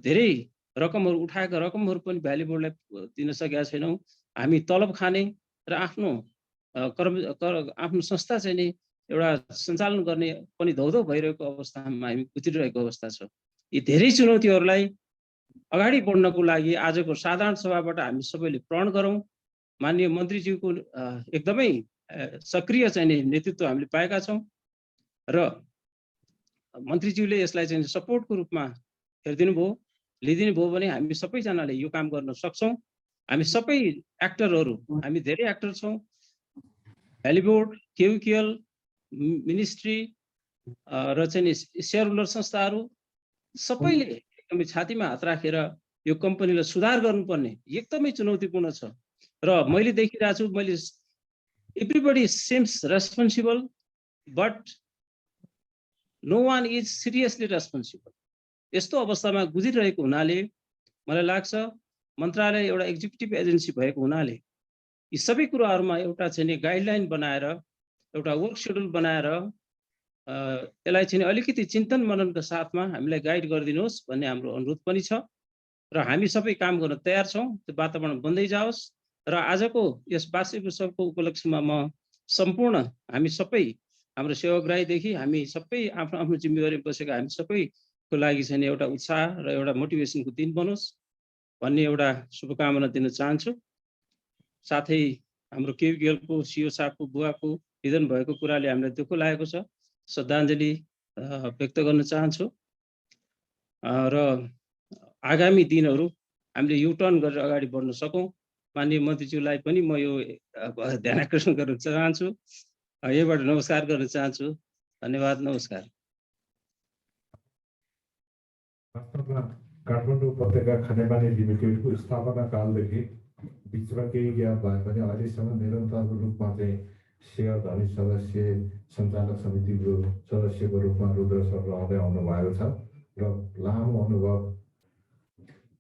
धेरै रकमहरू उठाएका रकमहरू पनि भ्याली बोर्डलाई दिन सकेका छैनौँ। हामी तलब खाने र आफ्नो आफ्नो संस्था चाहिँ नि एउटा सञ्चालन गर्ने पनि धौधौ भइरहेको अवस्थामा हामी गुज्रिरहेको अवस्था छ। यी धेरै चुनौतीहरूलाई अगाडि बढ्नको लागि आजको साधारण सभाबाट हामी सबैले प्रण गरौँ। माननीय मन्त्रीज्यूको एकदमै सक्रिय चाहिँ नेतृत्व हामीले पाएका छौँ र मन्त्रीज्यूले यसलाई चाहिँ सपोर्टको रूपमा हेरिदिनु भयो, लिदिनु भयो भने हामी सबैजनाले यो काम गर्न सक्छौँ। हामी सबै एक्टरहरू, हामी धेरै एक्टर छौँ, भ्याली बोर्ड, केयुकेएल, मिनिस्ट्री र चाहिँ सेयर होल्डर संस्थाहरू सबैले एकदमै छातीमा हात राखेर यो कम्पनीलाई सुधार गर्नुपर्ने एकदमै चुनौतीपूर्ण छ। र मैले देखिरहेको छु, मैले everybody seems responsible but no one is seriously responsible. यस्तो अवस्थामा गुज्रिरहेको हुनाले मलाई लाग्छ मन्त्रालय एउटा एक्जिक्युटिभ एजेन्सी भएको हुनाले यी सबै कुराहरूमा एउटा चाहिँ गाइडलाइन बनाएर एउटा वर्क सेड्युल बनाएर यसलाई चाहिँ अलिकति चिन्तन मननका साथमा हामीलाई गाइड गरिदिनुहोस् भन्ने हाम्रो अनुरोध पनि छ र हामी सबै काम गर्न तयार छौँ। त्यो वातावरण बन्दै जाओस् र आजको यस वार्षिक उत्सवको उपलक्ष्यमा म सम्पूर्ण हामी सबै हाम्रो सेवाग्राहीदेखि हामी सबै आफ्नो आफ्नो जिम्मेवारी बसेका हामी सबैको लागि चाहिँ एउटा उत्साह र एउटा मोटिभेसनको दिन बनोस् भन्ने एउटा शुभकामना दिन चाहन्छु। साथै हाम्रो केयुकेएलको सिओ साहबको बुवाको निधन भएको कुराले हामीलाई दुःख लागेको छ, श्रद्धाञ्जली व्यक्त गर्न चाहन्छु र आगामी दिनहरू हामीले युटर्न गरेर अगाडि बढ्न सकौँ। माननीय मन्त्रीज्यूलाई पनि म यो ध्यान आकर्षण गर्न चाहन्छु, यहीबाट नमस्कार गर्न चाहन्छु। धन्यवाद, नमस्कार। वास्तवमा काठमाडौँ उपत्यका खानेपानी लिमिटेडको स्थापना कालदेखि बिचमा केही ग्याप भए पनि अहिलेसम्म निरन्तर रूपमा चाहिँ सेयर धनी सदस्य सञ्चालक समितिको सदस्यको रूपमा रुद्र सर रहँदै आउनु भएको छ र लामो अनुभव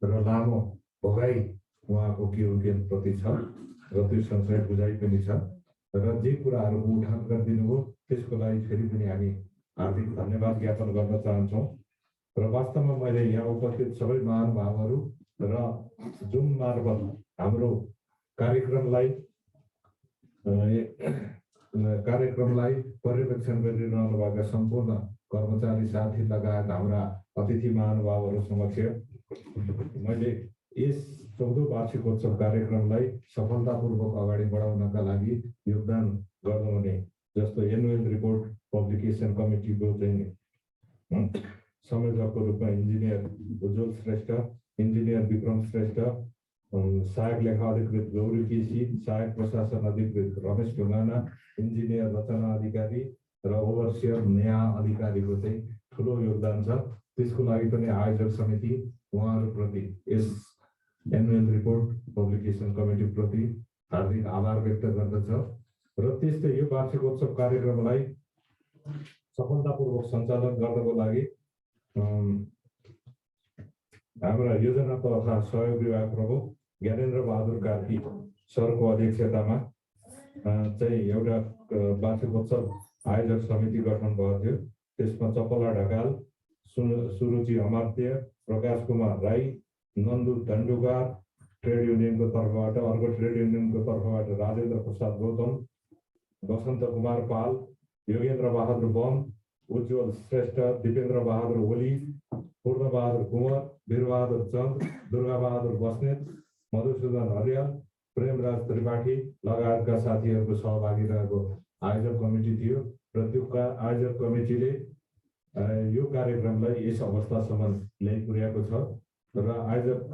र लामो भोगाई उहाँको केयुकेएल प्रति छ र त्यो सँगसँगै बुझाइ पनि छ र जे कुराहरूको उठान गरिदिनु हो त्यसको लागि फेरि पनि हामी हार्दिक धन्यवाद ज्ञापन गर्न चाहन्छौँ। र वास्तवमा मैले यहाँ उपस्थित सबै महानुभावहरू र जुम मार्फत हाम्रो कार्यक्रमलाई पर्यवेक्षण गरिरहनु भएका सम्पूर्ण कर्मचारी साथी लगायत हाम्रा अतिथि महानुभावहरू समक्ष मैले यस 14औं वार्षिकोत्सव कार्यक्रमलाई सफलतापूर्वक अगाडि बढाउनका लागि योगदान गर्नुहुने जस्तो एनुअल रिपोर्ट पब्लिकेसन कमिटीको चाहिँ संयोजकको रूपमा इन्जिनियर उज्जवल श्रेष्ठ, इन्जिनियर विक्रम श्रेष्ठ, सहायक लेखा अधिकृत गौरी केसी, सहायक प्रशासन अधिकृत रमेश ढुङ्गाना, इन्जिनियर रचना अधिकारी र ओभरसियर नेहा अधिकारीको चाहिँ ठुलो योगदान छ। त्यसको लागि पनि आयोजक समिति उहाँहरूप्रति यस एनुअल रिपोर्ट पब्लिकेसन कमिटीप्रति हार्दिक आभार व्यक्त गर्दछ र त्यस्तै यो वार्षिकोत्सव कार्यक्रमलाई सफलतापूर्वक सञ्चालन गर्नको लागि हाम्रा योजना तथा सहयोग विभाग प्रमुख ज्ञानेन्द्र बहादुर कार्की सरको अध्यक्षतामा चाहिँ एउटा वार्षिकोत्सव आयोजक समिति गठन भएको थियो। त्यसमा चपला ढकाल, सुरुचि अमात्य, प्रकाश कुमार राई, नन्दु दण्डुकार ट्रेड युनियनको तर्फबाट, अर्को ट्रेड युनियनको तर्फबाट राजेन्द्र प्रसाद गौतम, वसन्त कुमार पाल, योगेन्द्र बहादुर बम, उज्जवल श्रेष्ठ, दिपेन्द्र बहादुर ओली, पूर्ण बहादुर कुँवर, वीरबहादुर चन्द, दुर्गा बहादुर बस्नेत, मधुसूदन हरियाल, प्रेमराज त्रिपाठी लगायतका साथीहरूको सहभागी रहेको आयोजक कमिटी थियो र त्यो आयोजक कमिटीले यो कार्यक्रमलाई यस अवस्थासम्म ल्याइ पुर्याएको छ र आयोजक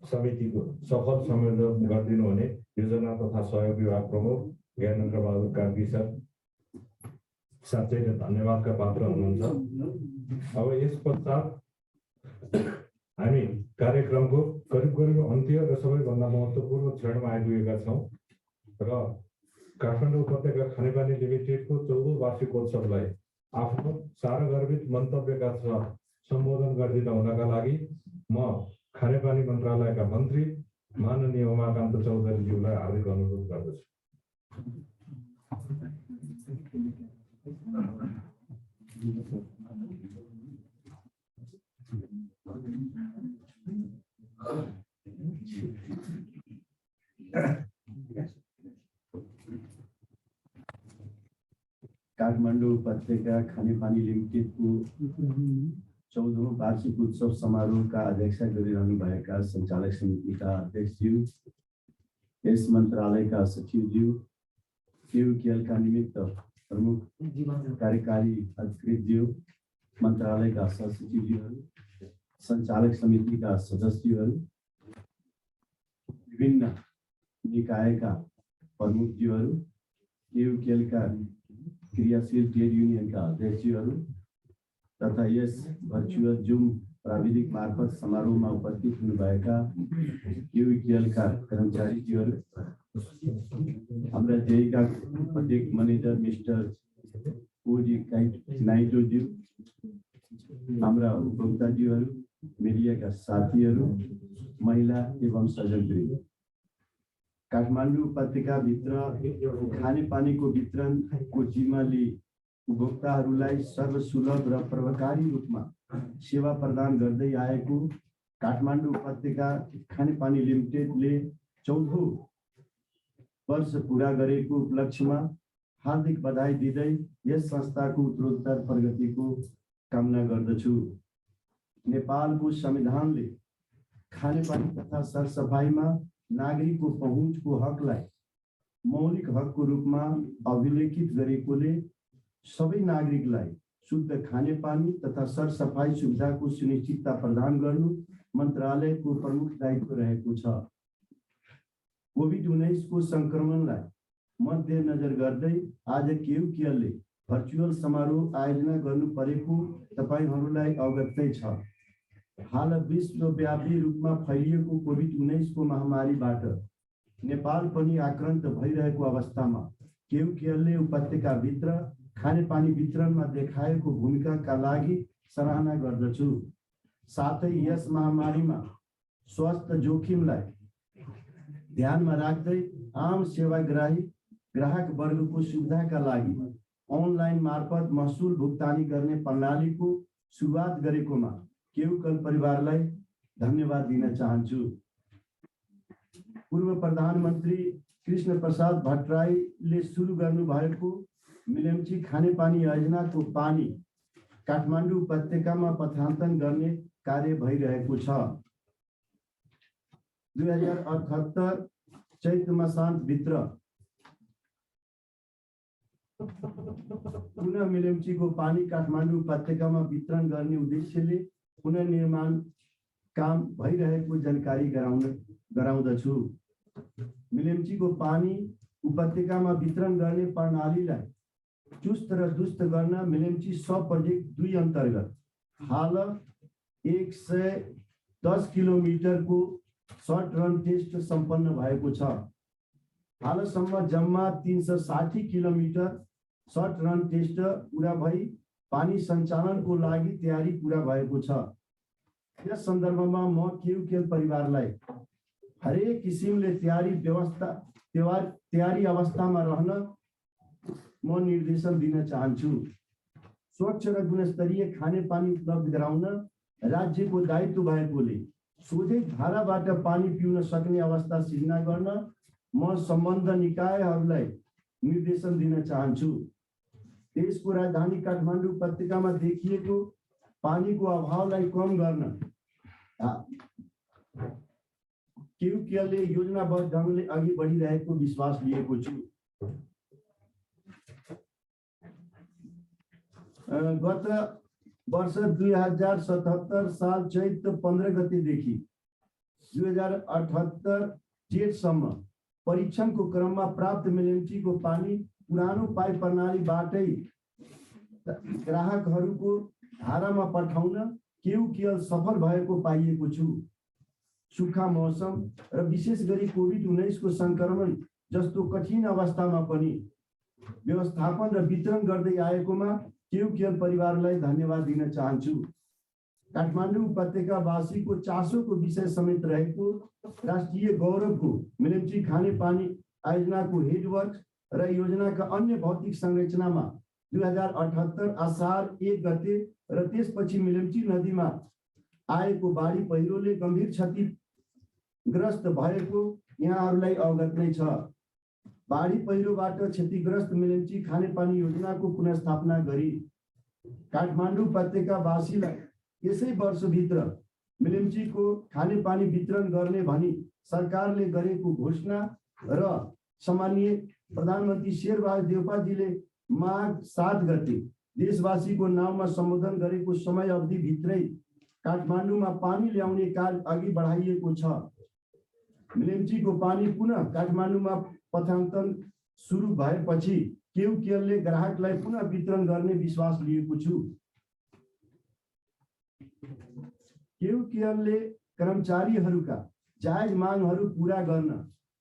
समितिको सफल संयोजन गरिदिनु हुने योजना तथा सहयोग विभाग प्रमुख ज्ञानेन्द्र बहादुर कार्की सर साँच्चै नै धन्यवादका पात्र हुनुहुन्छ। अब यस पश्चात हामी कार्यक्रमको करिब अन्त्य र सबैभन्दा महत्त्वपूर्ण क्षणमा आइपुगेका छौँ र काठमाडौँ उपत्यका खानेपानी लिमिटेडको 14औं वार्षिकोत्सवलाई आफ्नो सारगर्भित मन्तव्यका साथ सम्बोधन गरिदिन हुनका लागि म खानेपानी मन्त्रालयका मन्त्री माननीय उमाकान्त चौधरीज्यूलाई हार्दिक अनुरोध गर्दछु। काठमाडौँ उपत्यका खानेपानी लिमिटेडको 14औं वार्षिक उत्सव समारोहका अध्यक्षता गरिरहनु भएका सञ्चालक समितिका अध्यक्षज्यू, यस मन्त्रालयका सचिवज्यू, केयुकेएलका निमित्त प्रमुख कार्यकारी अधिकृतज्यू, मन्त्रालयका सहसचिवज्यूहरू, सञ्चालक समितिका सदस्यहरू, विभिन्न निकायका प्रमुखज्यूहरू, केयुकेएलका क्रियाशील ट्रेड युनियनका अध्यक्षहरू तथा यस भर्चुअल जुम प्राविधिक मार्फत समारोहमा उपस्थित हुनुभएका केयुकेएलका कर्मचारीज्यूहरू, हाम्रा जेईका प्रत्येक मैनेजर मिस्टर ओजी नाइटोज्यू, हाम्रा उपभोक्ताज्यूहरू, मिडियाका साथीहरू, महिला एवं सजगवृन्द, काठमाडौँ उपत्यकाभित्र खानेपानीको वितरणको जिम्मा लिई उपभोक्ताहरूलाई सर्वसुलभ र प्रभावकारी रूपमा सेवा प्रदान गर्दै आएको काठमाडौँ उपत्यका खानेपानी लिमिटेडले 14औं वर्ष पुरा गरेको उपलक्ष्यमा हार्दिक बधाई दिँदै यस संस्थाको उत्तरोत्तर प्रगतिको कामना गर्दछु। नेपालको संविधानले खानेपानी तथा सरसफाइमा नागरिकको पहुँचको हकलाई मौलिक हकको रूपमा अभिलेखित गरेकोले सबै नागरिकलाई शुद्ध खानेपानी तथा सरसफाई सुविधाको सुनिश्चितता प्रदान गर्नु मन्त्रालयको प्रमुख दायित्व रहेको छ। कोभिड-19 को संक्रमणलाई मध्यनजर गर्दै आज केयुकेएलले भर्चुअल समारोह आयोजना गर्नु परेको तपाईहरूलाई अवगतै छ। हाल विश्वव्यापी रूपमा फैलिएको कोभिड-19 को महामारीबाट नेपाल पनि आक्रान्त भइरहेको अवस्थामा केयुकेएलले उपत्यकाभित्र खानेपानी वितरणमा देखाएको भूमिकाका लागि सराहना गर्दछु। साथै यस महामारीमा स्वास्थ्य जोखिमलाई ध्यानमा राख्दै आम सेवाग्राही ग्राहक वर्गको सुविधाका लागि अनलाइन मार्फत महसुल भुक्तानी गर्ने प्रणालीको सुरुवात गरेकोमा केयुकेएल परिवारलाई धन्यवाद दिन चाहन्छु। पूर्व प्रधानमन्त्री कृष्ण प्रसाद भट्टराईले सुरु गर्नुभएको मिलेम्ची खानेपानी योजनाको पानी काठमाडौँ उपत्यकामा पठान्तरण गर्ने कार्य भइरहेको छ। 2078 चैत मसान्तभित्र पुनः मिलेम्चीको पानी काठमाडौँ उपत्यकामा वितरण गर्ने उद्देश्यले पुनर्निर्माण काम भइरहेको जानकारी गराउँदछु। मिलेम्चीको पानी उपत्यकामा वितरण गर्ने प्रणालीलाई चुस्त र दुरुस्त गर्न मिलेम्ची सब प्रोजेक्ट 2 अन्तर्गत हाल 110 किलोमिटरको सर्ट रन टेस्ट सम्पन्न भएको छ। हालसम्म जम्मा 360 किलोमिटर सर्ट रन टेस्ट पूरा भई पानी सञ्चालनको लागि तयारी पूरा भएको छ। यस सन्दर्भमा म केयुकेएल परिवारलाई हरेक किसिमले तयारी अवस्थामा रहन म निर्देशन दिन चाहन्छु। स्वच्छ र गुणस्तरीय खानेपानी उपलब्ध गराउन राज्यको दायित्व भएकोले सोझै धाराबाट पानी पिउन सक्ने अवस्था सिर्जना गर्न म सम्बद्ध निकायहरूलाई निर्देशन दिन चाहन्छु। देशको राजधानी काठमाडौँ उपत्यकामा देखिएको पानीको अभावलाई कम गर्न केयुकेएलले योजनाबद्ध ढङ्गले अघि बढिरहेको विश्वास लिएको छु। गत वर्ष 2077 साल चैत 15 गतेदेखि 2078 जेठसम्म परीक्षणको क्रममा प्राप्त मिलेम्चीको पानी पुरानो पाइप प्रणालीबाटै ग्राहकहरूको धारामा पठाउन केयुकेएल सफल भएको पाइएको छु। सुक्खा मौसम र विशेष गरी कोभिड-19 को संक्रमण जस्तो कठिन अवस्थामा पनि व्यवस्थापन र वितरण गर्दै आएकोमा केयुकेएल परिवारलाई धन्यवाद दिन चाहन्छु। काठमाडौँ उपत्यकावासीको चासोको विषय समेत रहेको राष्ट्रिय गौरवको मेलम्ची खानेपानी आयोजनाको हेडवर्क र योजनाका अन्य भौतिक संरचनामा 2078 असार 1 गते र त्यसपछि मेलम्ची नदीमा आएको बाढी पहिरोले गम्भीर क्षतिग्रस्त भएको यहाँहरूलाई अवगत नै छ। बाढी पहिरोबाट क्षतिग्रस्त मेलम्ची खानेपानी योजनाको पुनर्स्थापना गरी काठमाडौँ उपत्यकावासीलाई यसै वर्षभित्र मेलम्चीको खानेपानी वितरण गर्ने भनी सरकारले गरेको घोषणा र सम्माननीय प्रधानमन्त्री शेरबहादुर देउपाजीले माघ 7 गते देशवासीको नाममा सम्बोधन गरेको समय अवधिभित्रै काठमाडौँमा पानी ल्याउने कार्य अघि बढाइएको छ। मेलम्चीको पानी पुनः काठमाडौँमा पथान्तन सुरु भएपछि केयुकेएलले ग्राहकलाई पुनः वितरण गर्ने विश्वास लिएको छु। केयुकेएलले कर्मचारीहरूका जायज मागहरू पूरा गर्न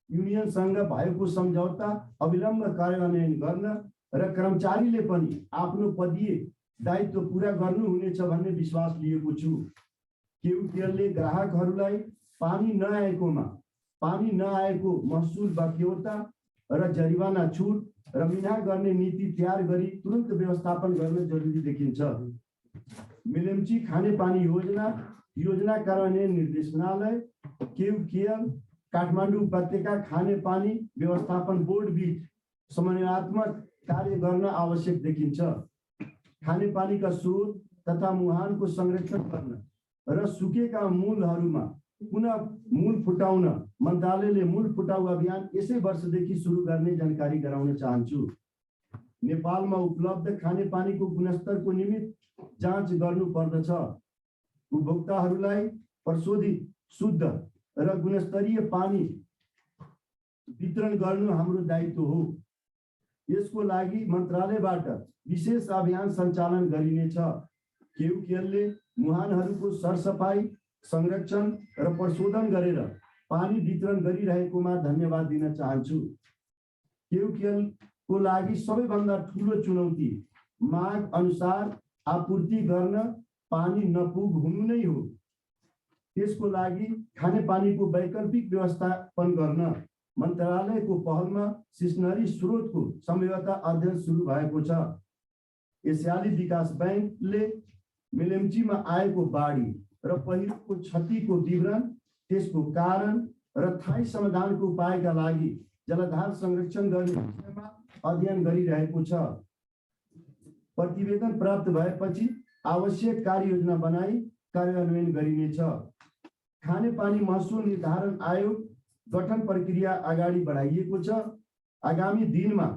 युनियनसँग भएको सम्झौता अविलम्ब कार्यान्वयन गर्न र कर्मचारीले पनि आफ्नो पदीय दायित्व पूरा गर्नुहुनेछ भन्ने विश्वास लिएको छु। केयुकेएलले ग्राहकहरूलाई पानी नआएको महसुल बक्यौता र जरिवाना छुट र मिना गर्ने नीति तयार गरी तुरन्त व्यवस्थापन गर्न जरुरी देखिन्छ। मेलम्ची खानेपानी योजना कार्यान्वयन निर्देशनालय केयुकेएल काठमाडौँ उपत्यका खानेपानी व्यवस्थापन बोर्ड बीच समन्वयात्मक कार्य गर्न आवश्यक देखिन्छ। खानेपानीका स्रोत तथा मुहानको संरक्षण गर्न र सुकेका मूलहरूमा पुनः मूल फुटाउन मन्त्रालयले मूल फुटाउ अभियान यसै वर्षदेखि सुरु गर्ने जानकारी गराउन चाहन्छु। नेपालमा उपलब्ध खानेपानीको गुणस्तरको नियमित जाँच गर्नु पर्दछ। उपभोक्ताहरूलाई प्रशोधित शुद्ध र गुणस्तरीय पानी वितरण गर्नु हाम्रो दायित्व हो। यसको लागि मन्त्रालयबाट विशेष अभियान सञ्चालन गरिनेछ। केयुकेएलले मुहानहरूको सरसफाई संरक्षण र प्रशोधन गरेर पानी वितरण गरिरहेकोमा धन्यवाद दिन चाहन्छु। केयुकेएलको लागि सबैभन्दा ठुलो चुनौती माग अनुसार आपूर्ति गर्न पानी नपुग हुनु नै हो। त्यसको लागि खानेपानीको वैकल्पिक व्यवस्थापन गर्न मन्त्रालयको पहलमा सिस्नरी स्रोतको सम्भाव्यता अध्ययन सुरु भएको छ। एसियाली विकास बैंकले मेलम्चीमा आएको बाढी र पहिरोको क्षतिको विवरण, त्यसको कारण र स्थायी समाधानको उपायका लागि जलधार संरक्षण गर्ने विषयमा अध्ययन गरिरहेको छ। प्रतिवेदन प्राप्त भएपछि आवश्यक कार्ययोजना बनाई कार्यान्वयन गरिनेछ। खानेपानी महसुल निर्धारण आयोग गठन प्रक्रिया अगाडि बढाइएको छ। आगामी दिनमा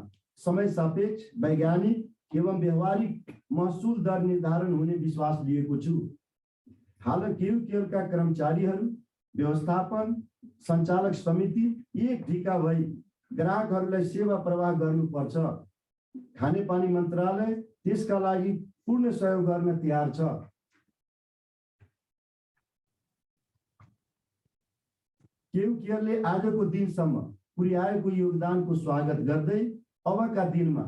समय सापेक्ष वैज्ञानिक एवं व्यवहारिक महसुल दर निर्धारण हुने विश्वास लिएको छु। हाल केयुकेएलका कर्मचारीहरू व्यवस्थापन सञ्चालक समिति एक ढिका भई ग्राहकहरूलाई सेवा प्रवाह गर्नुपर्छ। खानेपानी मन्त्रालय त्यसका लागि पूर्ण सहयोग गर्न तयार छ। केयुकेएलले आजको दिनसम्म पुर्याएको योगदानको स्वागत गर्दै अबका दिनमा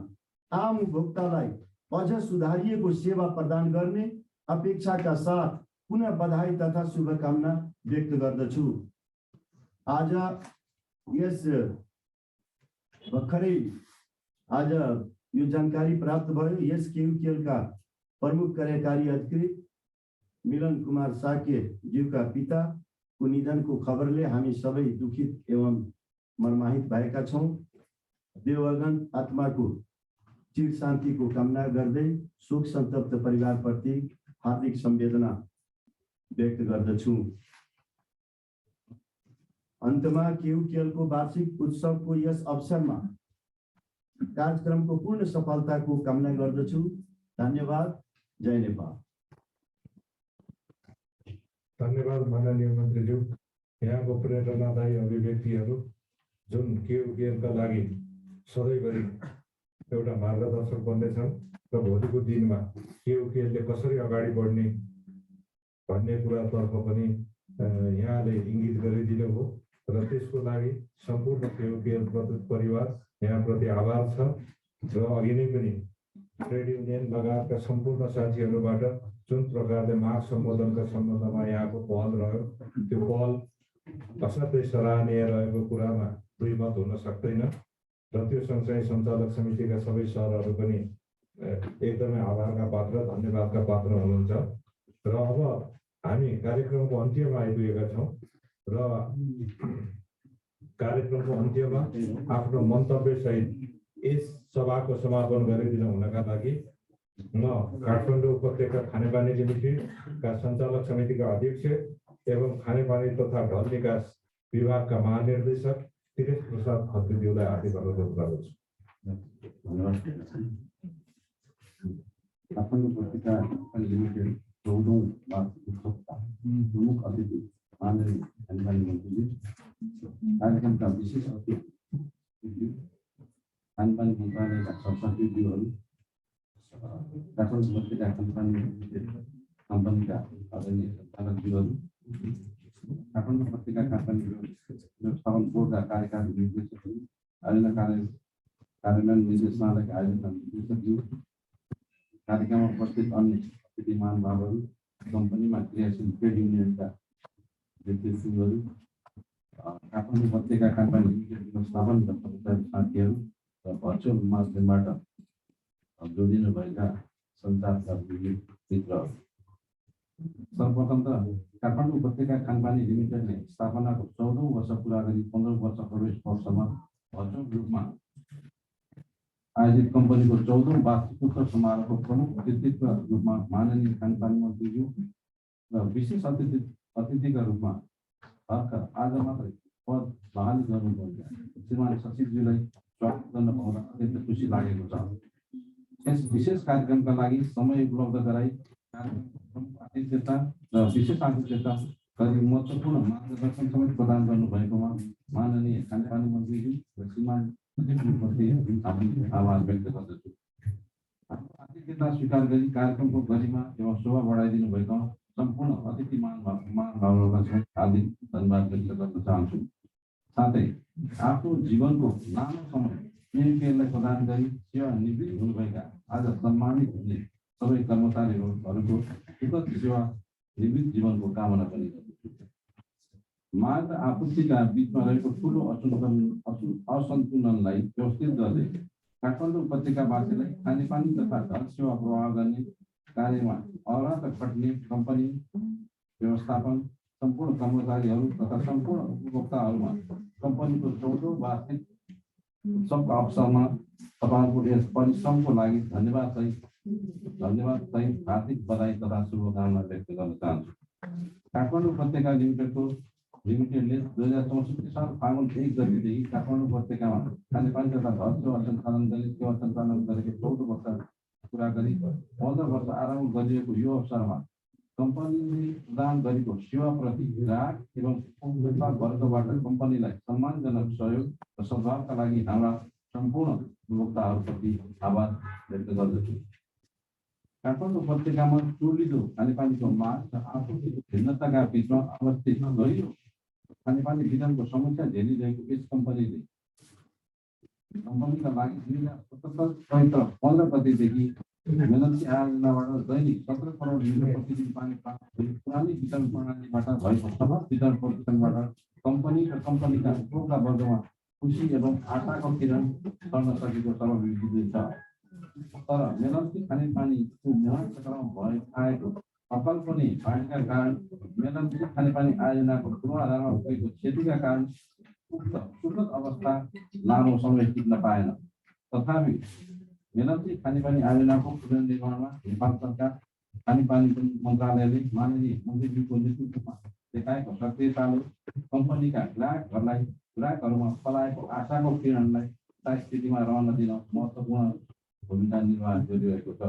आम उपभोक्तालाई अझ सुधारिएको सेवा प्रदान गर्ने अपेक्षाका साथ पुनः बधाई तथा शुभकामना व्यक्त गर्दछु। आज यो जानकारी प्राप्त भयो। यस केयुकेएलका प्रमुख कार्यकारी अधिकृत मिलन कुमार साके ज्यूका पिताको निधनको खबरले हामी सबै दुखित एवं मर्माहित भएका छौँ। देवगन आत्माको चिर शान्तिको कामना गर्दै शोक सन्तप्त परिवारप्रति हार्दिक संवेदना व्यक्त गर्दछु। अन्तमा केयुकेएलको वार्षिक उत्सवको यस अवसरमा कार्यक्रमको पूर्ण सफलताको कामना गर्दछु। धन्यवाद। जय नेपाल। धन्यवाद माननीय मन्त्रीज्यू। यहाँको प्रेरणादायी अभिव्यक्तिहरू जुन केयुकेएलका लागि सधैँभरि एउटा मार्गदर्शक बन्नेछन् र भोलिको दिनमा केयुकेएलले कसरी अगाडि बढ्ने भन्ने कुरातर्फ पनि यहाँले इङ्गित गरिदिनु हो र त्यसको लागि सम्पूर्ण केयुकेएल परिवार यहाँप्रति आभार छ र अघि नै पनि ट्रेड युनियन लगायतका सम्पूर्ण साथीहरूबाट जुन प्रकारले माग सम्बोधनका सम्बन्धमा यहाँको पहल रह्यो त्यो पहल असाध्यै सराहनीय रहेको कुरामा दुई मत हुन सक्दैन र त्यो सँगसँगै सञ्चालक समितिका सबै सरहरू पनि एकदमै आभारका पात्र धन्यवादका पात्र हुनुहुन्छ र अब हामी कार्यक्रमको अन्त्यमा आइपुगेका छौँ र कार्यक्रमको अन्त्यमा आफ्नो मन्तव्यसहित यस सभाको समापन गरिदिन हुनका लागि म काठमाडौँ उपत्यका खानेपानी लिमिटेडका सञ्चालक समितिका अध्यक्ष एवं खानेपानी तथा ढल विकास विभागका महानिर्देशक तिरेश प्रसाद खत्रीज्यूलाई हार्दिक अनुरोध गर्दछु। काठमाडौँ उपत्यका लिमिटेड 14औं वार्षिक उत्सवका प्रमुख अतिथि माननीय खानेपानी मन्त्रीजी, कार्यक्रमका विशेष अतिथि खानेपानी मन्त्रालयका सहसचिवहरू, काठमाडौँ उपत्यका खानेपानी लिमिटेड कम्पनीका आदरणीय सञ्चालकज्यूहरू, काठमाडौँ उपत्यका खानेपानी व्यवस्थापन बोर्डका कार्यकारी निर्देशकहरू, आयोजना कार्यान्वयन निर्देशनालयका आयोजना निर्देशकज्यू, कार्यक्रममा उपस्थित अन्य अतिथि महानुभावहरू, कम्पनीमा क्रियाशील ट्रेड युनियनका व्यक्तित्वहरू, काठमाडौँ उपत्यका खानेपानी लिमिटेड व्यवस्थापन र कर्मचारी साथीहरू र भर्चुअल माध्यमबाट जोडिनु भएका सञ्चारकर्मी मित्रहरू, सर्वप्रथम त काठमाडौँ उपत्यका खानेपानी लिमिटेडले स्थापनाको 14औं वर्ष पुरा गरी 15औं वर्ष प्रवेश वर्षमा भर्चुअल रूपमा आयोजित कम्पनीको 14औं वार्षिक उत्सव समारोहको प्रमुख अतिथिका रूपमा माननीय खानेपानी मन्त्रीज्यू र विशेष अतिथिका रूपमा भर्खर आज मात्रै पद बहाली गर्नुभएका श्रीमान सचिवज्यूलाई स्वागत गर्न पाउँदा अत्यन्त खुसी लागेको छ। यस विशेष कार्यक्रमका लागि समय उपलब्ध गराई आतिथ्यता र विशेष आतिथ्यता गरी महत्त्वपूर्ण मार्गदर्शन समेत प्रदान गर्नुभएकोमा माननीय खानेपानी मन्त्रीज्यू र श्रीमान सचिवज्यूप्रति आभार व्यक्त गर्दछु। आतिथ्यता स्वीकार गरी कार्यक्रमको गरिमा एवं शोभा बढाइदिनु भएको सम्पूर्ण अतिथि महानुभावहरूलाई हार्दिक धन्यवाद व्यक्त गर्न चाहन्छु। साथै आफ्नो जीवनको लामो समय पिएमकेएललाई प्रदान गरी सेवानिवृत्त हुनुभएका आज सम्मानित हुने सबै कर्मचारीहरूको सुखद सेवा निवृत्त जीवनको कामना पनि गर्दछु। माग र आपूर्तिका बिचमा रहेको ठुलो असन्तुलनलाई व्यवस्थित गर्दै काठमाडौँ उपत्यकावासीलाई खानेपानी तथा ढल सेवा प्रवाह गर्ने कार्यमा अहरह खट्ने कम्पनी व्यवस्थापन सम्पूर्ण कर्मचारीहरू तथा सम्पूर्ण उपभोक्ताहरूमा कम्पनीको 14औं वार्षिक उत्सवको अवसरमा तपाईँहरूको यस परिश्रमको लागि धन्यवाद सहित हार्दिक बधाई तथा शुभकामना व्यक्त गर्न चाहन्छु। काठमाडौँ उपत्यका लिमिटेडले 2064 साल फागुन 1 गतिदेखि काठमाडौँ उपत्यकामा खानेपानी तथा ढल सेवा सञ्चालन गरी सेवा सञ्चालन गरेको 14 वर्ष पुरा गरी 15 वर्ष आरम्भ गरिएको यो अवसरमा कम्पनीले प्रदान गरेको सेवाप्रति ग्राहक एवं उपभोक्ता वर्गबाट कम्पनीलाई सम्मानजनक सहयोग र सद्भावका लागि हाम्रा सम्पूर्ण उपभोक्ताहरूप्रति आभार व्यक्त गर्दछु। काठमाडौँ उपत्यकामा टोलिदो खानेपानीको माग र आपूर्तिको भिन्नताका बिचमा अवस्थित गहिरो खानेपानी वितरणको समस्या झेलिरहेको यस कम्पनीका लागि 2077 चैत्र 15 गतेदेखि मेलम्ची आयोजनाबाट दैनिक 17 करोड लिटर प्रतिदिन पानी प्राप्त गरी पुरानी वितरण प्रणालीबाट भएको सफल वितरण प्रदर्शनबाट कम्पनी र कम्पनीका उपभोक्ता वर्गमा खुसी एवं आशाको किरण गर्न सकेको सर्वविदित छ। तर मेलम्ची खानेपानीको मुहान चक्रमा आएको अकल्पनीय बाढीका कारण मेलम्ची खानेपानी आयोजनाको पूर्वाधारमा भएको क्षतिका कारण उक्त सुखद अवस्था लामो समय टिक्न पाएन। तथापि मेलम्ची खानेपानी आयोजनाको पुनर्निर्माणमा नेपाल सरकार खानेपानी मन्त्रालयले माननीय मन्त्रीज्यूको नेतृत्वमा देखाएको सक्रियताले कम्पनीका ग्राहकहरूमा पलाएको आशाको किरणलाई स्थायी स्थितिमा रहन दिन महत्त्वपूर्ण भूमिका निर्वाह गरिरहेको छ।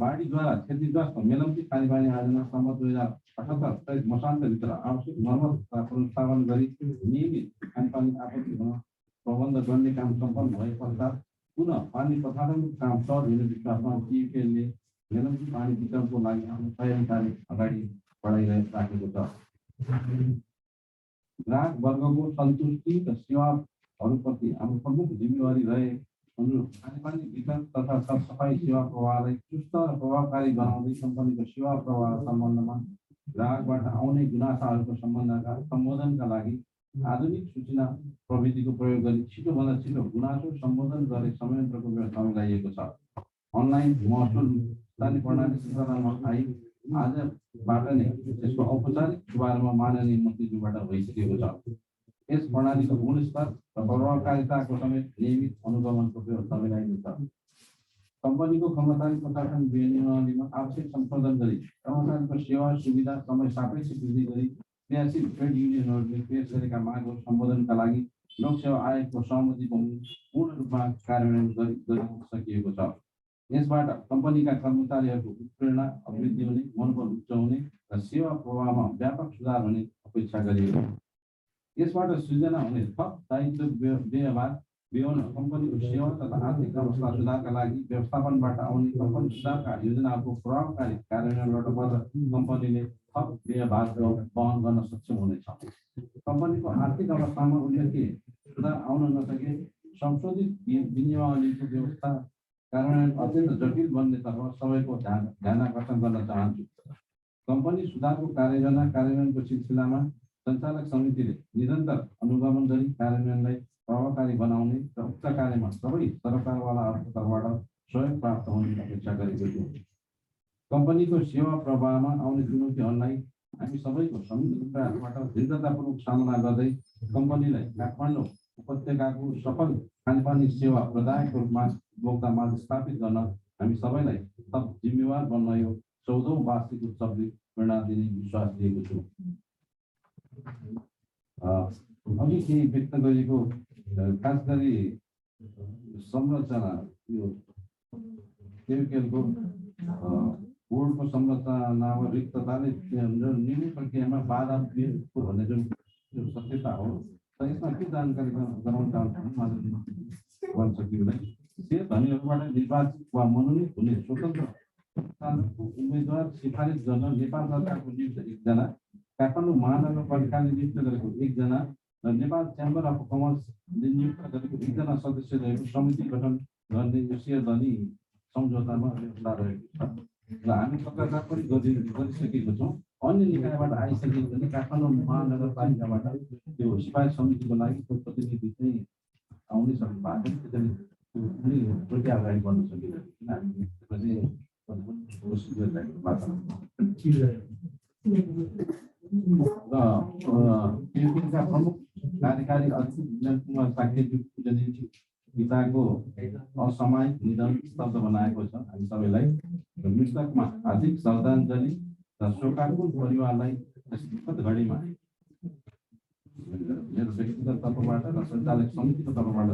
बाढीद्वारा क्षतिग्रस्त मेलम्ची खानेपानी आयोजना सम्म 2078 चैत मसान्तभित्र आवश्यक मर्मत तथा पुनर्स्थापन गरी नियमित खानेपानी आपूर्ति हुन प्रबन्ध गर्ने काम सम्पन्न भए पश्चात पुनः पानी प्रसारणको काम सहज हुने विश्वासमा पिएमकेएलले मेलम्ची पानी वितरणको लागि आफ्नो तयारी अगाडि बढाइराखेको छ। ग्राहक वर्गको सन्तुष्टि र सेवाहरूप्रति हाम्रो प्रमुख जिम्मेवारी रहे खानेपानी वितरण तथा सरसफाई सेवा प्रवाहलाई चुस्त र प्रभावकारी बनाउँदै कम्पनीको सेवा प्रवाह सम्बन्धमा ग्राहकबाट आउने गुनासाहरूको सम्बोधनका लागि आधुनिक सूचना प्रविधिको प्रयोग गरी छिटोभन्दा छिटो गुनासो सम्बोधन गरे संयन्त्रको व्यवस्था मिलाइएको छ। अनलाइन महसुल भुक्तानी प्रणाली सञ्चालनमा आई आजबाट नै यसको औपचारिक शुभारम्भ माननीय मन्त्रीज्यूबाट भइसकेको छ। यस प्रणालीको गुणस्तर र प्रभावकारिताको समेत नियमित अनुगमनको व्यवस्था मिलाइएको छ। कम्पनीको कर्मचारी प्रशासन विनियममा आवश्यक संशोधन गरी कर्मचारीको सेवा सुविधा समय सापेक्ष वृद्धि गरी क्रियाशील ट्रेड युनियनहरूले पेश गरेका मागहरू सम्बोधनका लागि लोकसेवा आयोगको सहमतिको पूर्ण रूपमा कार्यान्वयन गरिन सकिएको छ। यसबाट कम्पनीका कर्मचारीहरूको उत्प्रेरणा अभिवृद्धि हुने, मनोबल उच्च हुने र सेवा प्रवाहमा व्यापक सुधार हुने अपेक्षा गरिएको छ। यसबाट सृजना हुने थप दायित्व व्यवहार बेहोर्न कम्पनीको सेवा तथा आर्थिक अवस्था सुधारका लागि व्यवस्थापनबाट आउने कम्पनी सुधारका योजनाहरूको प्रभावकारी कार्यान्वयनबाट कम्पनीले थप व्ययभार वहन गर्न सक्षम हुनेछ। कम्पनीको आर्थिक अवस्थामा उल्लेख्य सुधार आउन नसके संशोधित विनियमावलीको व्यवस्था कार्यान्वयन अत्यन्त जटिल बन्नेतर्फ सबैको ध्यान आकर्षण गर्न चाहन्छु। कम्पनी सुधारको कार्यान्वयनको सिलसिलामा सञ्चालक समितिले निरन्तर अनुगमन गरी कार्यान्वयनलाई प्रभावकारी बनाउने र उक्त कार्यमा सबै सरकारवालाहरूको तर्फबाट सहयोग प्राप्त हुने अपेक्षा गरेको छु। कम्पनीको सेवा प्रवाहमा आउने चुनौतीहरूलाई हामी सबैको संयुक्त प्रयासबाट दृढतापूर्वक सामना गर्दै कम्पनीलाई काठमाडौँ उपत्यकाको सफल खानेपानी सेवा प्रदायकको रूपमा उपभोक्तामा स्थापित गर्न हामी सबैलाई थप जिम्मेवार बन्न यो 14औं वार्षिक उत्सवले प्रेरणा दिने विश्वास लिएको छु। अघि केही व्यक्त गरेको खास गरी संरचना यो केमिकलको बोर्डको संरचनामा रिक्तताले निर्णय प्रक्रियामा बाधा पुगेको भन्ने जुन सत्यता हो, र यसमा के जानकारी गराउन चाहन्छु माननीय वञ्चकज्यूलाई। से धनीहरूबाट निर्वाचित वा मनोनित हुने स्वतन्त्र उम्मेदवार सिफारिस गर्न नेपाल सरकारको नियुक्त 1 जना, काठमाडौँ महानगरपालिकाले नियुक्त गरेको 1 जना र नेपाल च्याम्बर अफ कमर्सले नियुक्त गरेको 1 जना सदस्य रहेको समिति गठन गर्ने यो सेयरधनी सम्झौतामा व्यवस्था रहेको छ र हामी पत्रकार पनि गरिसकेको छौँ। अन्य निकायबाट आइसकेको भने काठमाडौँ महानगरपालिकाबाट त्यो सिफारिस समितिको लागि प्रतिनिधि चाहिँ आउने सक्नु भएको त्यसैले कुनै प्रक्रिया अगाडि बढ्न सकिँदैन। हामी कोसिस गरिरहेको बाटो र प्रमुख कार्यकारी अध्यक्ष विजय कुमार साक्यज्यूको पिताको असामयिक निधन स्तब्ध बनाएको छ। हामी सबैलाई मृतकमा हार्दिक श्रद्धाञ्जली र शोकाकुल परिवारलाई यस विपद घडीमा मेरो व्यक्तिगत तर्फबाट र सञ्चालक समितिको तर्फबाट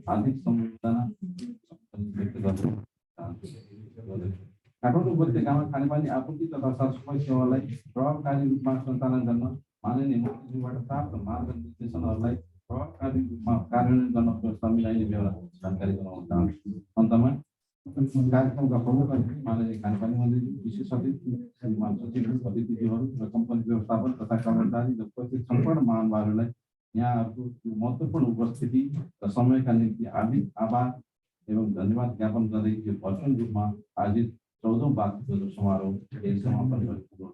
हार्दिक सम्बर्धना व्यक्त गर्न चाहन्छु। काठमाडौँ उपत्यकामा खानेपानी आपूर्ति तथा सरसफाई सेवालाई प्रभावकारी रूपमा सञ्चालन गर्न माननीय मन्त्रीज्यूबाट प्राप्त मार्गनिर्देशनहरूलाई प्रभावकारी रूपमा कार्यान्वयन गर्न व्यवस्था मिलाइने व्यवस्था जानकारी गराउन चाहन्छु। अन्तमा कार्यक्रमका प्रमुख अतिथि माननीय खानेपानी मन्त्रीज्यू, विशेष अतिथि श्रीमान सचिव, अतिथिज्यूहरू र कम्पनी व्यवस्थापन तथा कर्मचारी र उपस्थित सम्पूर्ण महानुभावहरूलाई यहाँहरूको महत्त्वपूर्ण उपस्थिति र समयका निम्ति हार्दिक आभार एवं धन्यवाद ज्ञापन गर्दै यो भर्चुअल रूपमा आयोजित 14औं वार्षिक समारोह समापन गरेको